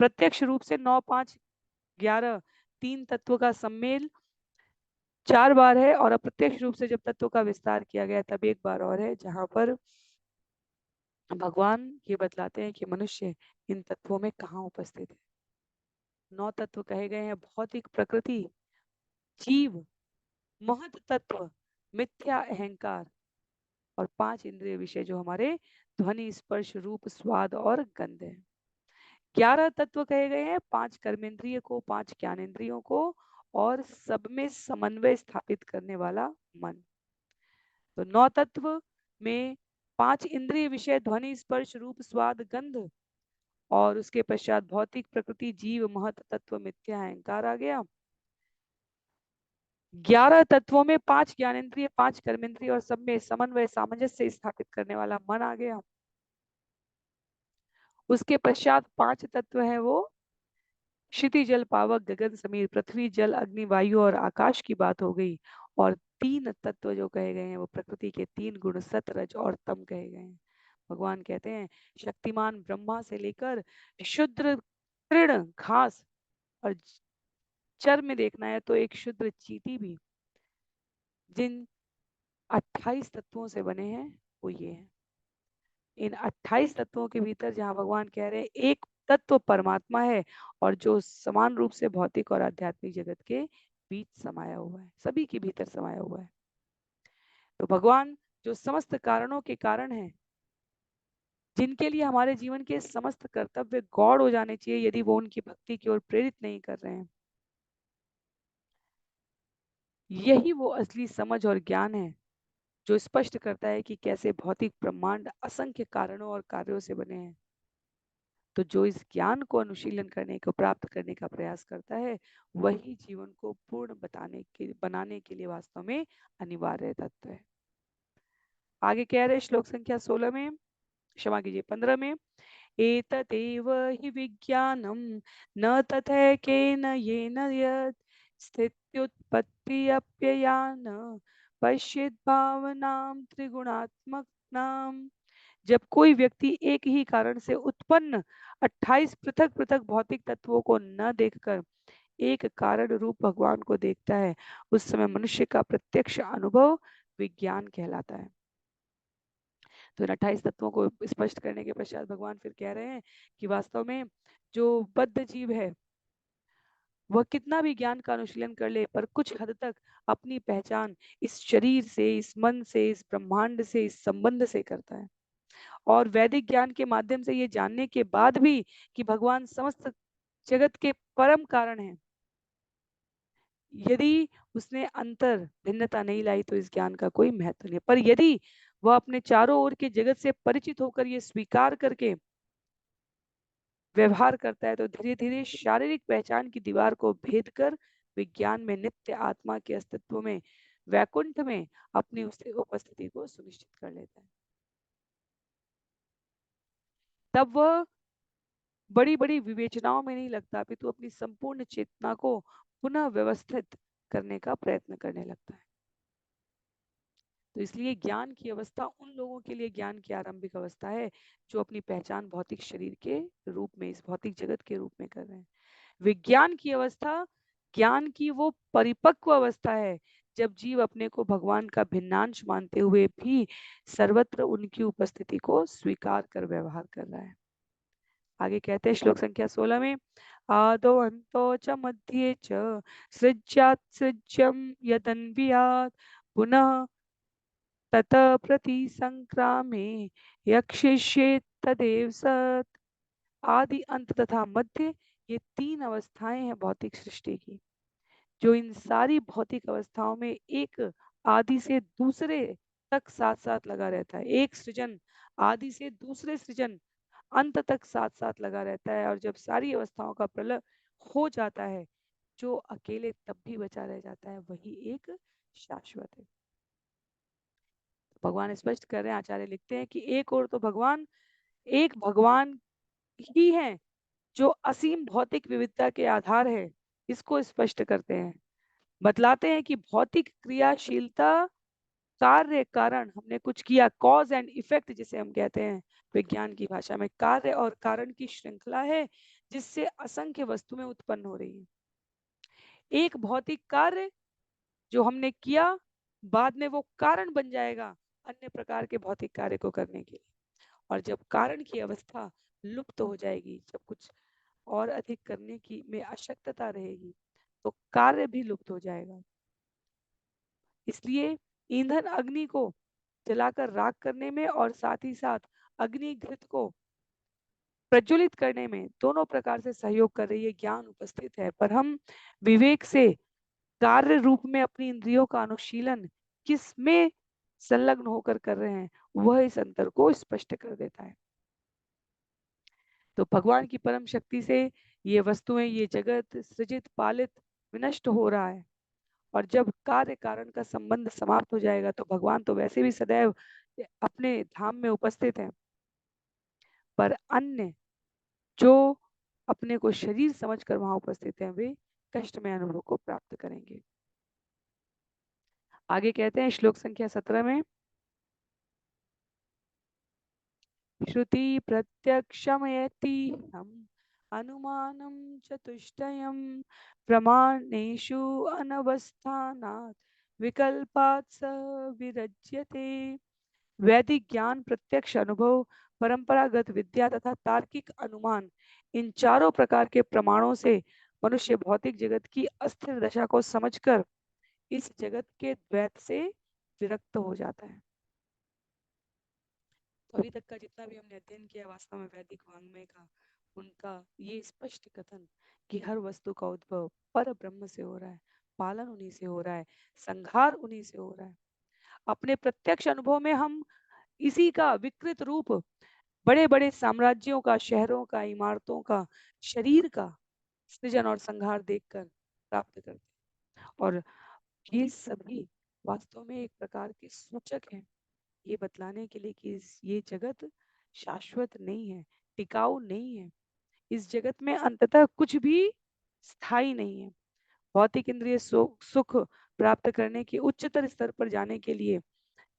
Speaker 1: प्रत्यक्ष रूप से 9, 5, 11 3 तत्व का सम्मेल 4 बार है और अप्रत्यक्ष रूप से जब तत्व का विस्तार किया गया तब एक बार और है, जहां पर भगवान ये बतलाते हैं कि मनुष्य इन तत्वों में कहाँ उपस्थित है। 9 तत्व कहे गए हैं: भौतिक प्रकृति, जीव, महत तत्व, मिथ्या अहंकार और 5 इंद्रिय विषय जो हमारे ध्वनि, स्पर्श, रूप, स्वाद और गंध है। 11 तत्व कहे गए हैं: 5 कर्मेंद्रिय को, 5 ज्ञानेंद्रियों को और सब में समन्वय स्थापित करने वाला मन। तो 9 तत्व में 5 इंद्रिय विषय ध्वनि, स्पर्श, रूप, स्वाद, गंध और उसके पश्चात भौतिक प्रकृति, जीव, महत तत्व, मिथ्या अहंकार आ गया। 11 तत्वों में 5 ज्ञानेंद्रिय, 5 कर्मेंद्रिय और सब में समन्वय सामंजस्य स्थापित करने वाला मन आ गया। उसके पश्चात 5 तत्व है वो क्षिति, जल, पावक, गगन, समीर, पृथ्वी, जल, अग्नि, वायु और आकाश की बात हो गई। और 3 तत्व जो कहे गए हैं वो प्रकृति के 3 गुण सत, रज और तम कहे गए हैं। भगवान कहते हैं शक्तिमान ब्रह्मा से लेकर शुद्र तृण घास और चर में देखना है तो एक शुद्र चींटी भी जिन 28 तत्वों से बने हैं वो ये है। इन 28 तत्वों के भीतर जहां भगवान कह रहे हैं एक तत्व परमात्मा है और जो समान रूप से भौतिक और आध्यात्मिक जगत के बीच समाया हुआ है, सभी के भीतर समाया हुआ है। तो भगवान जो समस्त कारणों के कारण है, जिनके लिए हमारे जीवन के समस्त कर्तव्य गौड़ हो जाने चाहिए यदि वो उनकी भक्ति की ओर प्रेरित नहीं कर रहे हैं, यही वो असली समझ और ज्ञान है जो स्पष्ट करता है कि कैसे भौतिक ब्रह्मांड असंख्य कारणों और कार्यों से बने हैं। तो जो इस ज्ञान को अनुशीलन करने को प्राप्त करने का प्रयास करता है वही जीवन को पूर्ण बनाने के लिए वास्तव में अनिवार्य तत्व है। आगे कह रहे श्लोक संख्या 16 में, क्षमा कीजिए 15 में, एतदेव हि विज्ञानम न तथैकेन येन यत् स्थित्युत्पत्त्यप्ययान पश्येत् भावनां त्रिगुणात्मकनाम। जब कोई व्यक्ति एक ही कारण से उत्पन्न 28 पृथक पृथक भौतिक तत्वों को न देखकर एक कारण रूप भगवान को देखता है, उस समय मनुष्य का प्रत्यक्ष अनुभव विज्ञान कहलाता है। तो इन 28 तत्वों को स्पष्ट करने के पश्चात भगवान फिर कह रहे हैं कि वास्तव में जो बद्ध जीव है वह कितना भी ज्ञान का अनुशीलन कर ले पर कुछ हद तक अपनी पहचान इस शरीर से, इस मन से, इस ब्रह्मांड से, इस संबंध से करता है। और वैदिक ज्ञान के माध्यम से ये जानने के बाद भी कि भगवान समस्त जगत के परम कारण हैं, यदि उसने अंतर भिन्नता नहीं लाई तो इस ज्ञान का कोई महत्व नहीं। पर यदि वह अपने चारों ओर के जगत से परिचित होकर ये स्वीकार करके व्यवहार करता है तो धीरे धीरे शारीरिक पहचान की दीवार को भेद कर विज्ञान में नित्य आत्मा के अस्तित्व में वैकुंठ में अपनी उसकी उपस्थिति को सुनिश्चित कर लेता है। तब वह बड़ी बड़ी विवेचनाओं में नहीं लगता, अपितु अपनी संपूर्ण चेतना को पुनः व्यवस्थित करने का प्रयत्न करने लगता है। तो इसलिए ज्ञान की अवस्था उन लोगों के लिए ज्ञान की आरंभिक अवस्था है जो अपनी पहचान भौतिक शरीर के रूप में, इस भौतिक जगत के रूप में कर रहे हैं। विज्ञान की अवस्था ज्ञान की वो परिपक्व अवस्था है जब जीव अपने को भगवान का भिन्नांश मानते हुए भी सर्वत्र उनकी उपस्थिति को स्वीकार कर व्यवहार कर रहा है। आगे कहते हैं श्लोक संख्या 16 में, आदो अंतो च मध्ये च सृज्यात् सृज्यम यदन्वियात् पुनः ततः प्रति संक्रामे यक्षिष्ये तदेव सत्। आदि अंत तथा मध्य, ये तीन अवस्थाएं हैं भौतिक सृष्टि की। जो इन सारी भौतिक अवस्थाओं में एक आदि से दूसरे तक साथ साथ लगा रहता है। एक सृजन आदि से दूसरे सृजन अंत तक साथ साथ लगा रहता है, और जब सारी अवस्थाओं का प्रलय हो जाता है, जो अकेले तब भी बचा रह जाता है, वही एक शाश्वत है। भगवान स्पष्ट कर रहे हैं, आचार्य लिखते हैं कि एक और तो भगवान, एक भगवान ही है जो असीम भौतिक विविधता के आधार है। इसको स्पष्ट करते हैं, बतलाते हैं कि भौतिक क्रियाशीलता, कार्य कारण, हमने कुछ किया, कॉज एंड इफेक्ट जिसे हम कहते हैं विज्ञान की भाषा में, कार्य और कारण की श्रृंखला है जिससे असंख्य वस्तुएं उत्पन्न हो रही हैं। एक भौतिक कार्य जो हमने किया, बाद में वो कारण बन जाएगा अन्य प्रकार के भौतिक कार्य को करने के लिए। और जब कारण की अवस्था लुप्त हो जाएगी, जब कुछ और अधिक करने की में अशक्तता रहेगी, तो कार्य भी लुप्त हो जाएगा। इसलिए ईंधन अग्नि को जलाकर राख करने में और साथ ही साथ अग्निघृत को प्रज्वलित करने में दोनों प्रकार से सहयोग कर रही है, ज्ञान उपस्थित है। पर हम विवेक से कार्य रूप में अपनी इंद्रियों का अनुशीलन किस में संलग्न होकर कर रहे हैं, वह इस अंतर को स्पष्ट कर देता है। तो भगवान की परम शक्ति से ये वस्तुएं, ये जगत सृजित पालित विनष्ट हो रहा है, और जब कार्य कारण का संबंध समाप्त हो जाएगा तो भगवान तो वैसे भी सदैव अपने धाम में उपस्थित हैं, पर अन्य जो अपने को शरीर समझकर वहां उपस्थित हैं, वे कष्टमय अनुभव को प्राप्त करेंगे। आगे कहते हैं श्लोक संख्या 17 में, श्रुति प्रत्यक्षमयति हम अनुमानम चतुष्टयम प्रमाणेषु अनवस्थानात् विकल्पात् स विरज्यते। वैदिक ज्ञान, प्रत्यक्ष अनुभव, परंपरागत विद्या तथा तार्किक अनुमान, इन चारों प्रकार के प्रमाणों से मनुष्य भौतिक जगत की अस्थिर दशा को समझकर इस जगत के द्वैत से विरक्त हो जाता है। तो अभी तक का जितना भी हमने अध्ययन किया, वास्तव में वैदिक वाङ्मय का उनका ये स्पष्ट कथन कि हर वस्तु का उद्भव पर ब्रह्म से हो रहा है, पालन उन्हीं से हो रहा है, संहार उन्हीं से हो रहा है। अपने प्रत्यक्ष अनुभव में हम इसी का विकृत रूप बड़े बड़े साम्राज्यों का, शहरों का, इमारतों का, शरीर का सृजन और संहार देखकर प्राप्त करते हैं। और ये सभी वास्तव में एक प्रकार के सूचक हैं, ये बतलाने के लिए कि ये जगत शाश्वत नहीं है, टिकाऊ नहीं है। इस जगत में अंततः कुछ भी स्थायी नहीं है। भौतिक इंद्रिय सुख प्राप्त करने के उच्चतर स्तर पर जाने के लिए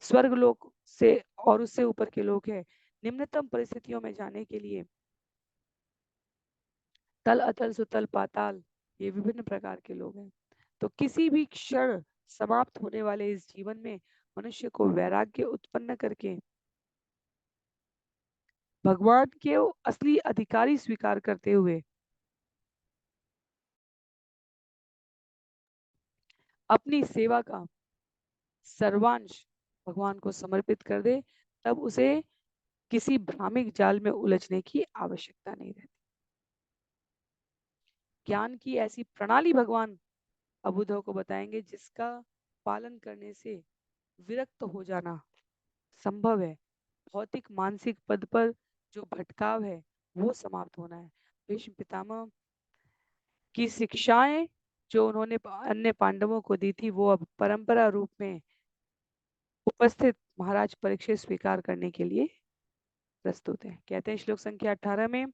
Speaker 1: स्वर्ग लोक से और उससे ऊपर के लोग हैं, निम्नतम परिस्थितियों में जाने के लिए तल अतल सुतल पाताल, ये विभिन्न प्रकार के लोग हैं। तो किसी भी क्षण समाप्त होने वाले इस जीवन में मनुष्य को वैराग्य उत्पन्न करके भगवान के असली अधिकारी स्वीकार करते हुए अपनी सेवा का सर्वांश भगवान को समर्पित कर दे, तब उसे किसी भ्रामिक जाल में उलझने की आवश्यकता नहीं रहती। ज्ञान की ऐसी प्रणाली भगवान अब उद्धव को बताएंगे जिसका पालन करने से विरक्त हो जाना संभव है। भौतिक मानसिक पद पर जो भटकाव है वो समाप्त होना है। भीष्म पितामह की शिक्षाएं जो उन्होंने अन्य पांडवों को दी थी वो अब परंपरा रूप में उपस्थित महाराज परीक्षित स्वीकार करने के लिए प्रस्तुत है। कहते हैं श्लोक संख्या 18 में,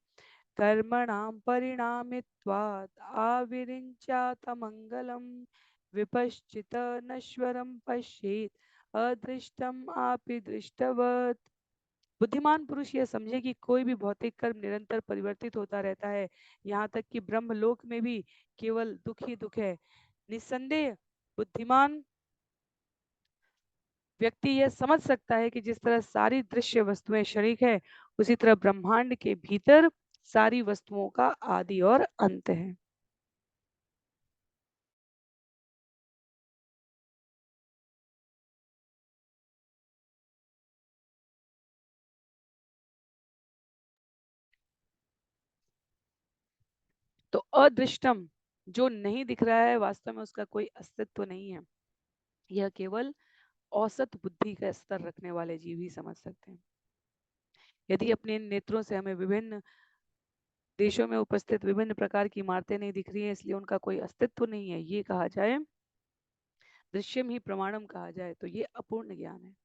Speaker 1: कर्मणां परिणामित्वात् आविरिञ्चात मंगलम विपश्चित नश्वरम पश्येत् अदृष्टम आपि दृष्टवत्। बुद्धिमान पुरुष यह समझे कि कोई भी भौतिक कर्म निरंतर परिवर्तित होता रहता है, यहाँ तक कि ब्रह्मलोक में भी केवल दुख ही दुख है। निस्संदेह बुद्धिमान व्यक्ति यह समझ सकता है कि जिस तरह सारी दृश्य वस्तुएं क्षणिक है, उसी तरह ब्रह्मांड के भीतर सारी वस्तुओं का आदि और अंत है। तो अदृष्टम जो नहीं दिख रहा है, वास्तव में उसका कोई अस्तित्व नहीं है। यह केवल औसत बुद्धि का स्तर रखने वाले जीव ही समझ सकते हैं। यदि अपने नेत्रों से हमें विभिन्न देशों में उपस्थित विभिन्न प्रकार की इमारतें नहीं दिख रही हैं, इसलिए उनका कोई अस्तित्व नहीं है, ये कहा जाए, दृश्यम ही प्रमाणम कहा जाए, तो ये अपूर्ण ज्ञान है।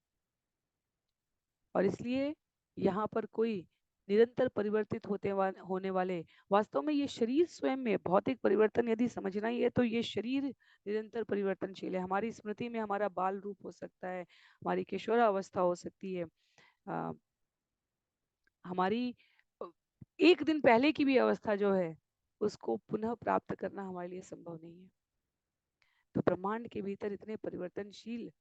Speaker 1: और इसलिए यहाँ पर कोई निरंतर परिवर्तित होने वाले, वास्तव में ये शरीर स्वयं में भौतिक परिवर्तन यदि समझना ही है तो ये शरीर निरंतर परिवर्तनशील है। हमारी स्मृति में हमारा बाल रूप हो सकता है, हमारी किशोरावस्था हो सकती है, अ, हमारी एक दिन पहले की भी अवस्था जो है उसको पुनः प्राप्त करना हमारे लिए संभव नहीं है। तो ब्रह्मांड के भीतर इतने परिवर्तनशील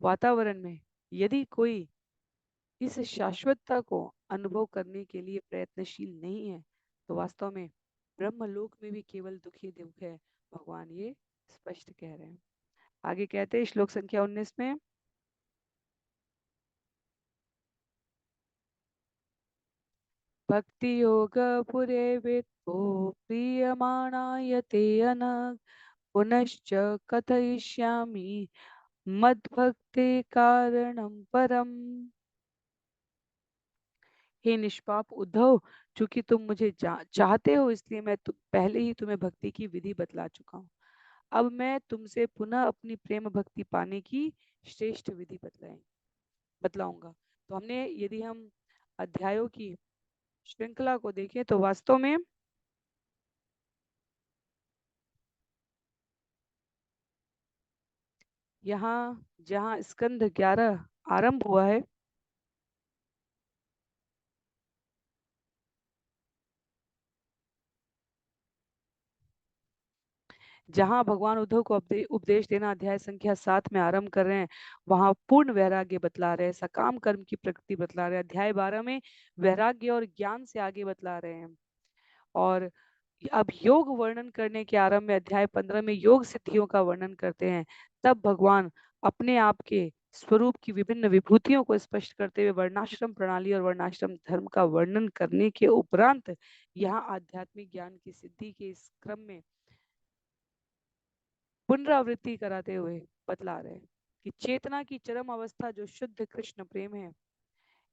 Speaker 1: वातावरण में यदि कोई इस शाश्वतता को अनुभव करने के लिए प्रयत्नशील नहीं है, तो वास्तव में ब्रह्मलोक में भी केवल दुख ही दुख है, भगवान ये स्पष्ट कह रहे हैं। आगे कहते हैं श्लोक संख्या 19 में, भक्ति योग पुरे वित्तो प्रियमाणायते अनग पुनश्च कथयिष्यामि मद्भक्ते कारणं परम। हे निष्पाप उद्धव, चूंकि तुम मुझे चाहते हो, इसलिए मैं पहले ही तुम्हें भक्ति की विधि बतला चुका हूँ। अब मैं तुमसे पुनः अपनी प्रेम भक्ति पाने की श्रेष्ठ विधि बतलाऊंगा। तो हमने, यदि हम अध्यायों की श्रृंखला को देखें तो वास्तव में यहाँ जहाँ स्कंध 11 आरंभ हुआ है, जहाँ भगवान उद्धव को उपदेश देना अध्याय संख्या 7 में आरंभ कर रहे हैं, वहां पूर्ण वैराग्य बतला रहे हैं, सकाम कर्म की प्रकृति बतला रहे हैं। अध्याय 12 में वैराग्य और ज्ञान से आगे बतला रहे हैं। और अब योग वर्णन करने के आरंभ में अध्याय 15 में योग सिद्धियों का वर्णन करते हैं। तब भगवान अपने आप के स्वरूप की विभिन्न विभूतियों को स्पष्ट करते हुए वर्णाश्रम प्रणाली और वर्णाश्रम धर्म का वर्णन करने के उपरांत यहाँ आध्यात्मिक ज्ञान की सिद्धि के इस क्रम में पुनरावृत्ति कराते हुए बतला रहे हैं कि चेतना की चरम अवस्था जो शुद्ध कृष्ण प्रेम है,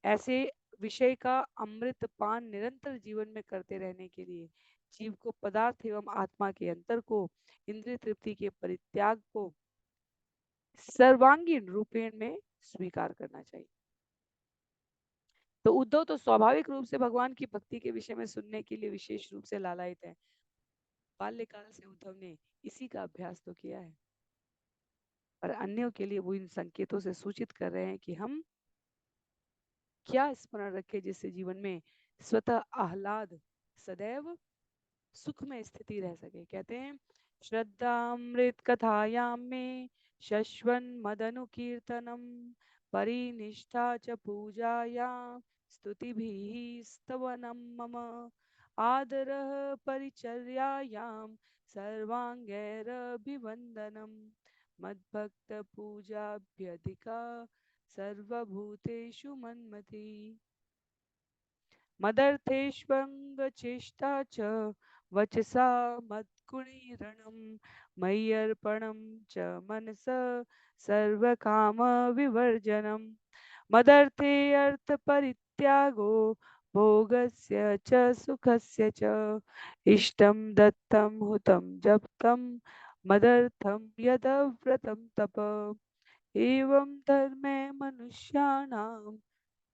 Speaker 1: ऐसे विषय का अमृत पान निरंतर जीवन में करते रहने के लिए जीव को पदार्थ एवं आत्मा के अंतर को, इंद्रिय तृप्ति के परित्याग को सर्वांगीण रूपेण में स्वीकार करना चाहिए। तो उद्धव तो स्वाभाविक रूप से भगवान की भक्ति के विषय में सुनने के लिए विशेष रूप से लालायित है। बाल्यकाल से उद्धव ने इसी का अभ्यास तो किया है, पर अन्यों के लिए वो इन संकेतों से सूचित कर रहे हैं कि हम क्या स्मरण रखें जिससे जीवन में स्वतः आह्लाद, सदैव सुख में स्थिति रह सके। कहते हैं, श्रद्धामृत कथायां में शश्वन मदनु कीर्तनम परिनिष्ठा च पूजायां स्तुति भी स्तवनम मम आदरः परिचर्यायां सर्वांगैरभिवंदनम मद्भक्त पूजाभ्यधिका सर्वभूतेषु मन्मति मदर्थेष्वङ्गचेष्टा च वचसा मद्गुणैरणं मय्यर्पणं च मनस सर्वकामविवर्जनम्। मदर्थे अर्थ परित्यागो भोगस्य च सुखस्य च इष्टं दत्तं हुतं जप्तं मदर्थं यदव्रतं तप एवं धर्मे मनुष्याणाम्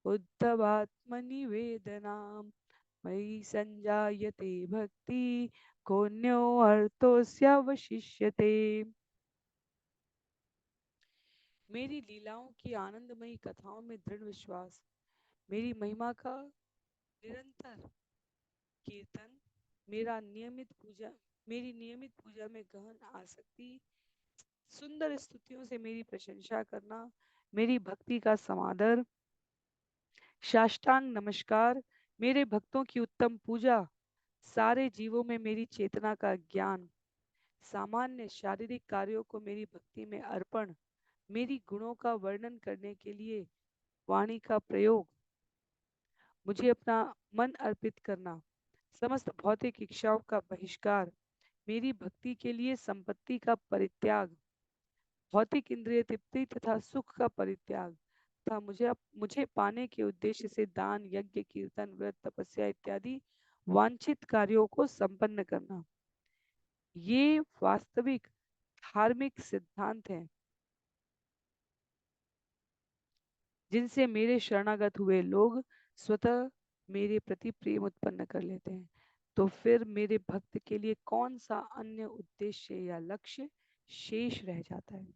Speaker 1: उद्धवात्मनिवेदनां मयि संजायते भक्ति कोऽन्यो अर्थोऽस्यावशिष्यते। मेरी लीलाओं की आनंदमयी कथाओं में दृढ़ विश्वास, मेरी महिमा का निरंतर कीर्तन, मेरा नियमित पूजा मेरी नियमित पूजा में गहन आसक्ति, सुंदर स्तुतियों से मेरी प्रशंसा करना, मेरी भक्ति का समादर, साष्टांग नमस्कार, मेरे भक्तों की उत्तम पूजा, सारे जीवों में मेरी चेतना का ज्ञान, सामान्य शारीरिक कार्यों को मेरी भक्ति में अर्पण, मेरी गुणों का वर्णन करने के लिए वाणी का प्रयोग, मुझे अपना मन अर्पित करना, समस्त भौतिक इच्छाओं का बहिष्कार, मेरी भक्ति के लिए संपत्ति का परित्याग, भौतिक इंद्रिय तृप्ति तथा सुख का परित्याग तथा मुझे पाने के उद्देश्य से दान यज्ञ कीर्तन व्रत तपस्या इत्यादि वांछित कार्यों को संपन्न करना, ये वास्तविक धार्मिक सिद्धांत हैं जिनसे मेरे शरणागत हुए लोग स्वतः मेरे प्रति प्रेम उत्पन्न कर लेते हैं। तो फिर मेरे भक्त के लिए कौन सा अन्य उद्देश्य या लक्ष्य शेष रह जाता है।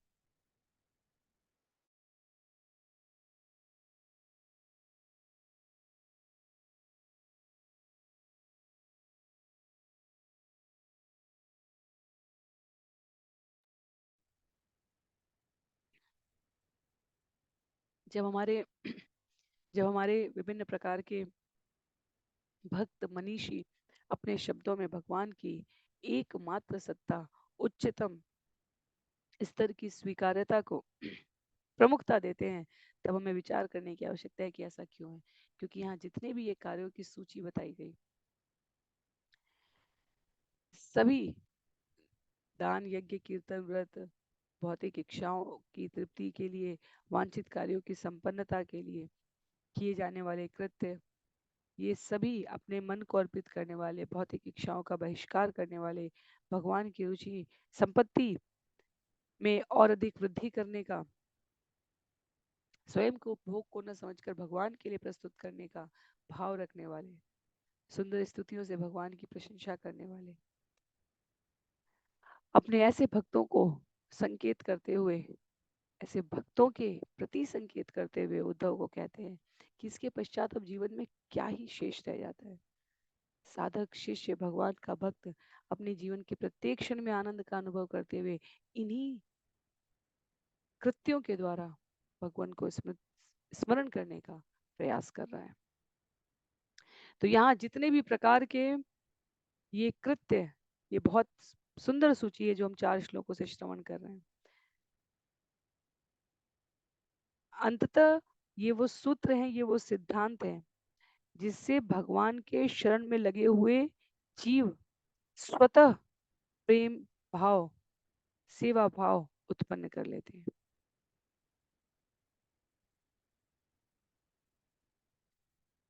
Speaker 1: जब हमारे जब हमारे विभिन्न प्रकार के भक्त मनीषी अपने शब्दों में भगवान की एकमात्र सत्ता, उच्चतम स्तर की स्वीकार्यता को प्रमुखता देते हैं, तब हमें विचार करने की आवश्यकता है कि ऐसा क्यों है। क्योंकि यहाँ जितने भी ये कार्यों की सूची बताई गई, सभी दान यज्ञ कीर्तन व्रत भौतिक इच्छाओं की तृप्ति के लिए, वांछित कार्यों की संपन्नता के लिए किए जाने वाले कृत्य, ये सभी अपने मन को अर्पित करने वाले, भौतिक इच्छाओं का बहिष्कार करने वाले, भगवान की रुचि संपत्ति में और अधिक वृद्धि करने का, स्वयं को भोग को न समझकर भगवान के लिए प्रस्तुत करने का भाव रखने वाले, सुंदर स्तुतियों से भगवान की प्रशंसा करने वाले, अपने ऐसे भक्तों को संकेत करते हुए, ऐसे भक्तों के प्रति संकेत करते हुए उद्धव को कहते हैं कि इसके पश्चात अब जीवन में क्या ही शेष रह जाता है। साधक शिष्य भगवान का भक्त अपने जीवन के प्रत्येक क्षण में आनंद का अनुभव करते हुए इन्हीं कृत्यों के द्वारा भगवान को स्मरण करने का प्रयास कर रहा है। तो यहाँ जितने भी प्रकार के ये कृत्य, ये बहुत सुंदर सूची है जो हम 4 श्लोकों से श्रवण कर रहे हैं। अंततः ये वो सूत्र हैं, ये वो सिद्धांत हैं जिससे भगवान के शरण में लगे हुए जीव स्वतः प्रेम भाव, सेवा भाव उत्पन्न कर लेते हैं।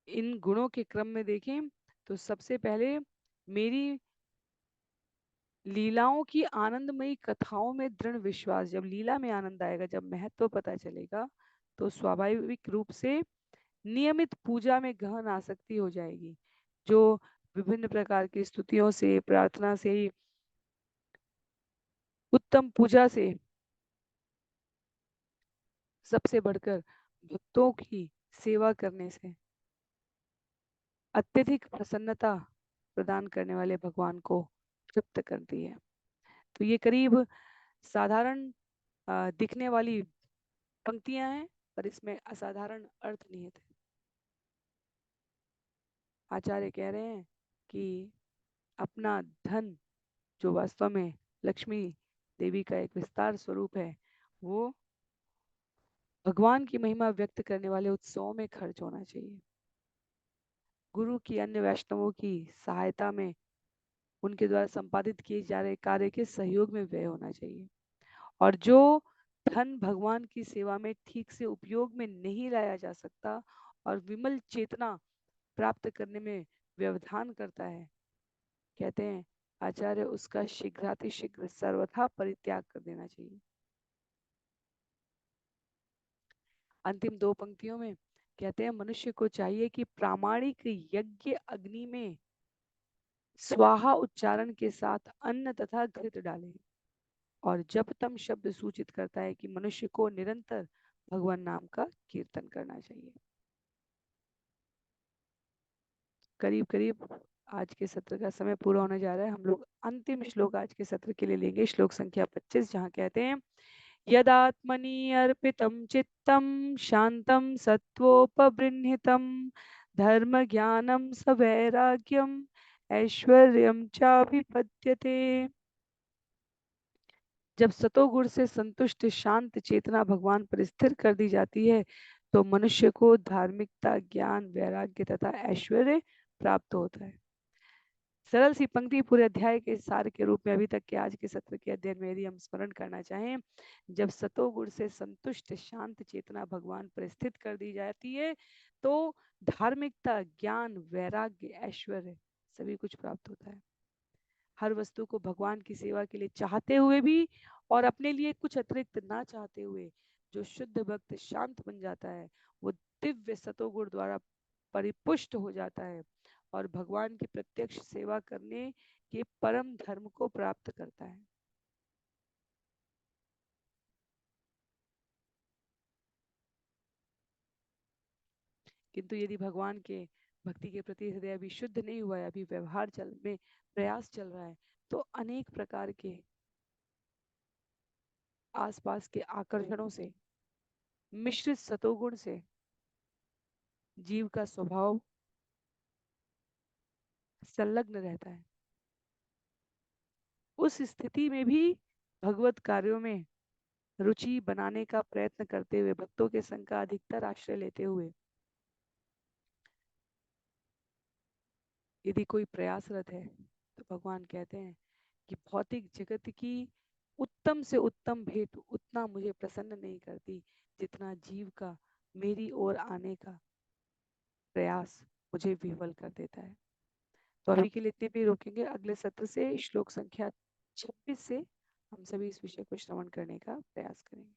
Speaker 1: इन गुणों के क्रम में देखें तो सबसे पहले मेरी लीलाओं की आनंदमयी कथाओं में दृढ़ विश्वास, जब लीला में आनंद आएगा, जब महत्व पता चलेगा, तो स्वाभाविक रूप से नियमित पूजा में गहन आसक्ति हो जाएगी, जो विभिन्न प्रकार की स्तुतियों से, प्रार्थना से, उत्तम पूजा से, सबसे बढ़कर भक्तों की सेवा करने से अत्यधिक प्रसन्नता प्रदान करने वाले भगवान को तृप्त करती है। तो ये करीब साधारण दिखने वाली पंक्तियां हैं, पर इसमें असाधारण अर्थ निहित है। आचार्य कह रहे हैं कि अपना धन, जो वास्तव में लक्ष्मी देवी का एक विस्तार स्वरूप है, वो भगवान की महिमा व्यक्त करने वाले उत्सवों में खर्च होना चाहिए। गुरु की अन्य वैष्णवों की सहायता में उनके द्वारा संपादित किए जा रहे कार्य के सहयोग में व्यय होना चाहिए। और जो धन भगवान की सेवा में ठीक से उपयोग में नहीं लाया जा सकता और विमल चेतना प्राप्त करने में व्यवधान करता है, कहते हैं आचार्य, उसका शीघ्रातिशीघ्र सर्वथा परित्याग कर देना चाहिए। अंतिम दो पंक्तियों में कहते हैं मनुष्य को चाहिए कि प्रामाणिक यज्ञ अग्नि में स्वाहा उच्चारण के साथ अन्न तथा घृत डाले, और जब तम शब्द सूचित करता है कि मनुष्य को निरंतर भगवान नाम का कीर्तन करना चाहिए। करीब करीब आज के सत्र का समय पूरा होने जा रहा है। हम लोग अंतिम श्लोक आज के सत्र के लिए लेंगे, श्लोक संख्या 25, जहाँ कहते हैं यदात्मनि अर्पितं चित्तं शांतं सत्वोपबृंहितं धर्म ज्ञानं स वैराग्यम ऐश्वर्यं चाभिपद्यते। जब सतोगुण से संतुष्ट शांत चेतना भगवान पर स्थिर कर दी जाती है तो मनुष्य को धार्मिकता, ज्ञान, वैराग्य तथा ऐश्वर्य प्राप्त होता है। सरल सी पंक्ति पूरे अध्याय के सार के रूप में अभी तक के आज के सत्र के अध्ययन में यदि हम स्मरण करना चाहें, जब सतोगुण से संतुष्ट शांत चेतना भगवान पर स्थित कर दी जाती है तो धार्मिकता, ज्ञान, वैराग्य, ऐश्वर्य सभी कुछ प्राप्त होता है। हर वस्तु को भगवान की सेवा के लिए चाहते हुए भी और अपने लिए कुछ अतिरिक्त ना चाहते हुए जो शुद्ध भक्त शांत बन जाता है वो दिव्य सतोगुण द्वारा परिपुष्ट हो जाता है और भगवान की प्रत्यक्ष सेवा करने के परम धर्म को प्राप्त करता है। किंतु यदि भगवान के भक्ति के प्रति हृदय अभी शुद्ध नहीं हुआ है, अभी व्यवहार चल में प्रयास चल रहा है, तो अनेक प्रकार के आसपास के आकर्षणों से मिश्रित सतोगुण से जीव का स्वभाव संलग्न रहता है। उस स्थिति में भी भगवत कार्यों में रुचि बनाने का प्रयत्न करते हुए, भक्तों के संग का अधिकतर आश्रय लेते हुए यदि कोई प्रयासरत है तो भगवान कहते हैं कि भौतिक जगत की उत्तम से उत्तम भेंट उतना मुझे प्रसन्न नहीं करती जितना जीव का मेरी ओर आने का प्रयास मुझे विह्वल कर देता है। तो अभी के लिए इतने पे रोकेंगे। अगले सत्र से श्लोक संख्या 26 से हम सभी इस विषय को श्रवण करने का प्रयास करेंगे।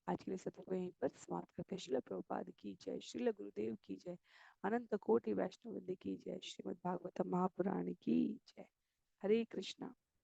Speaker 1: आज के लिए सत्र को यहीं पर समाप्त करते हैं। श्रील प्रभुपाद की जय, श्रील गुरुदेव की जय, अनंत कोटि वैष्णव वृंद की जय, श्रीमद् भागवतम महापुराण की जय। हरे कृष्णा।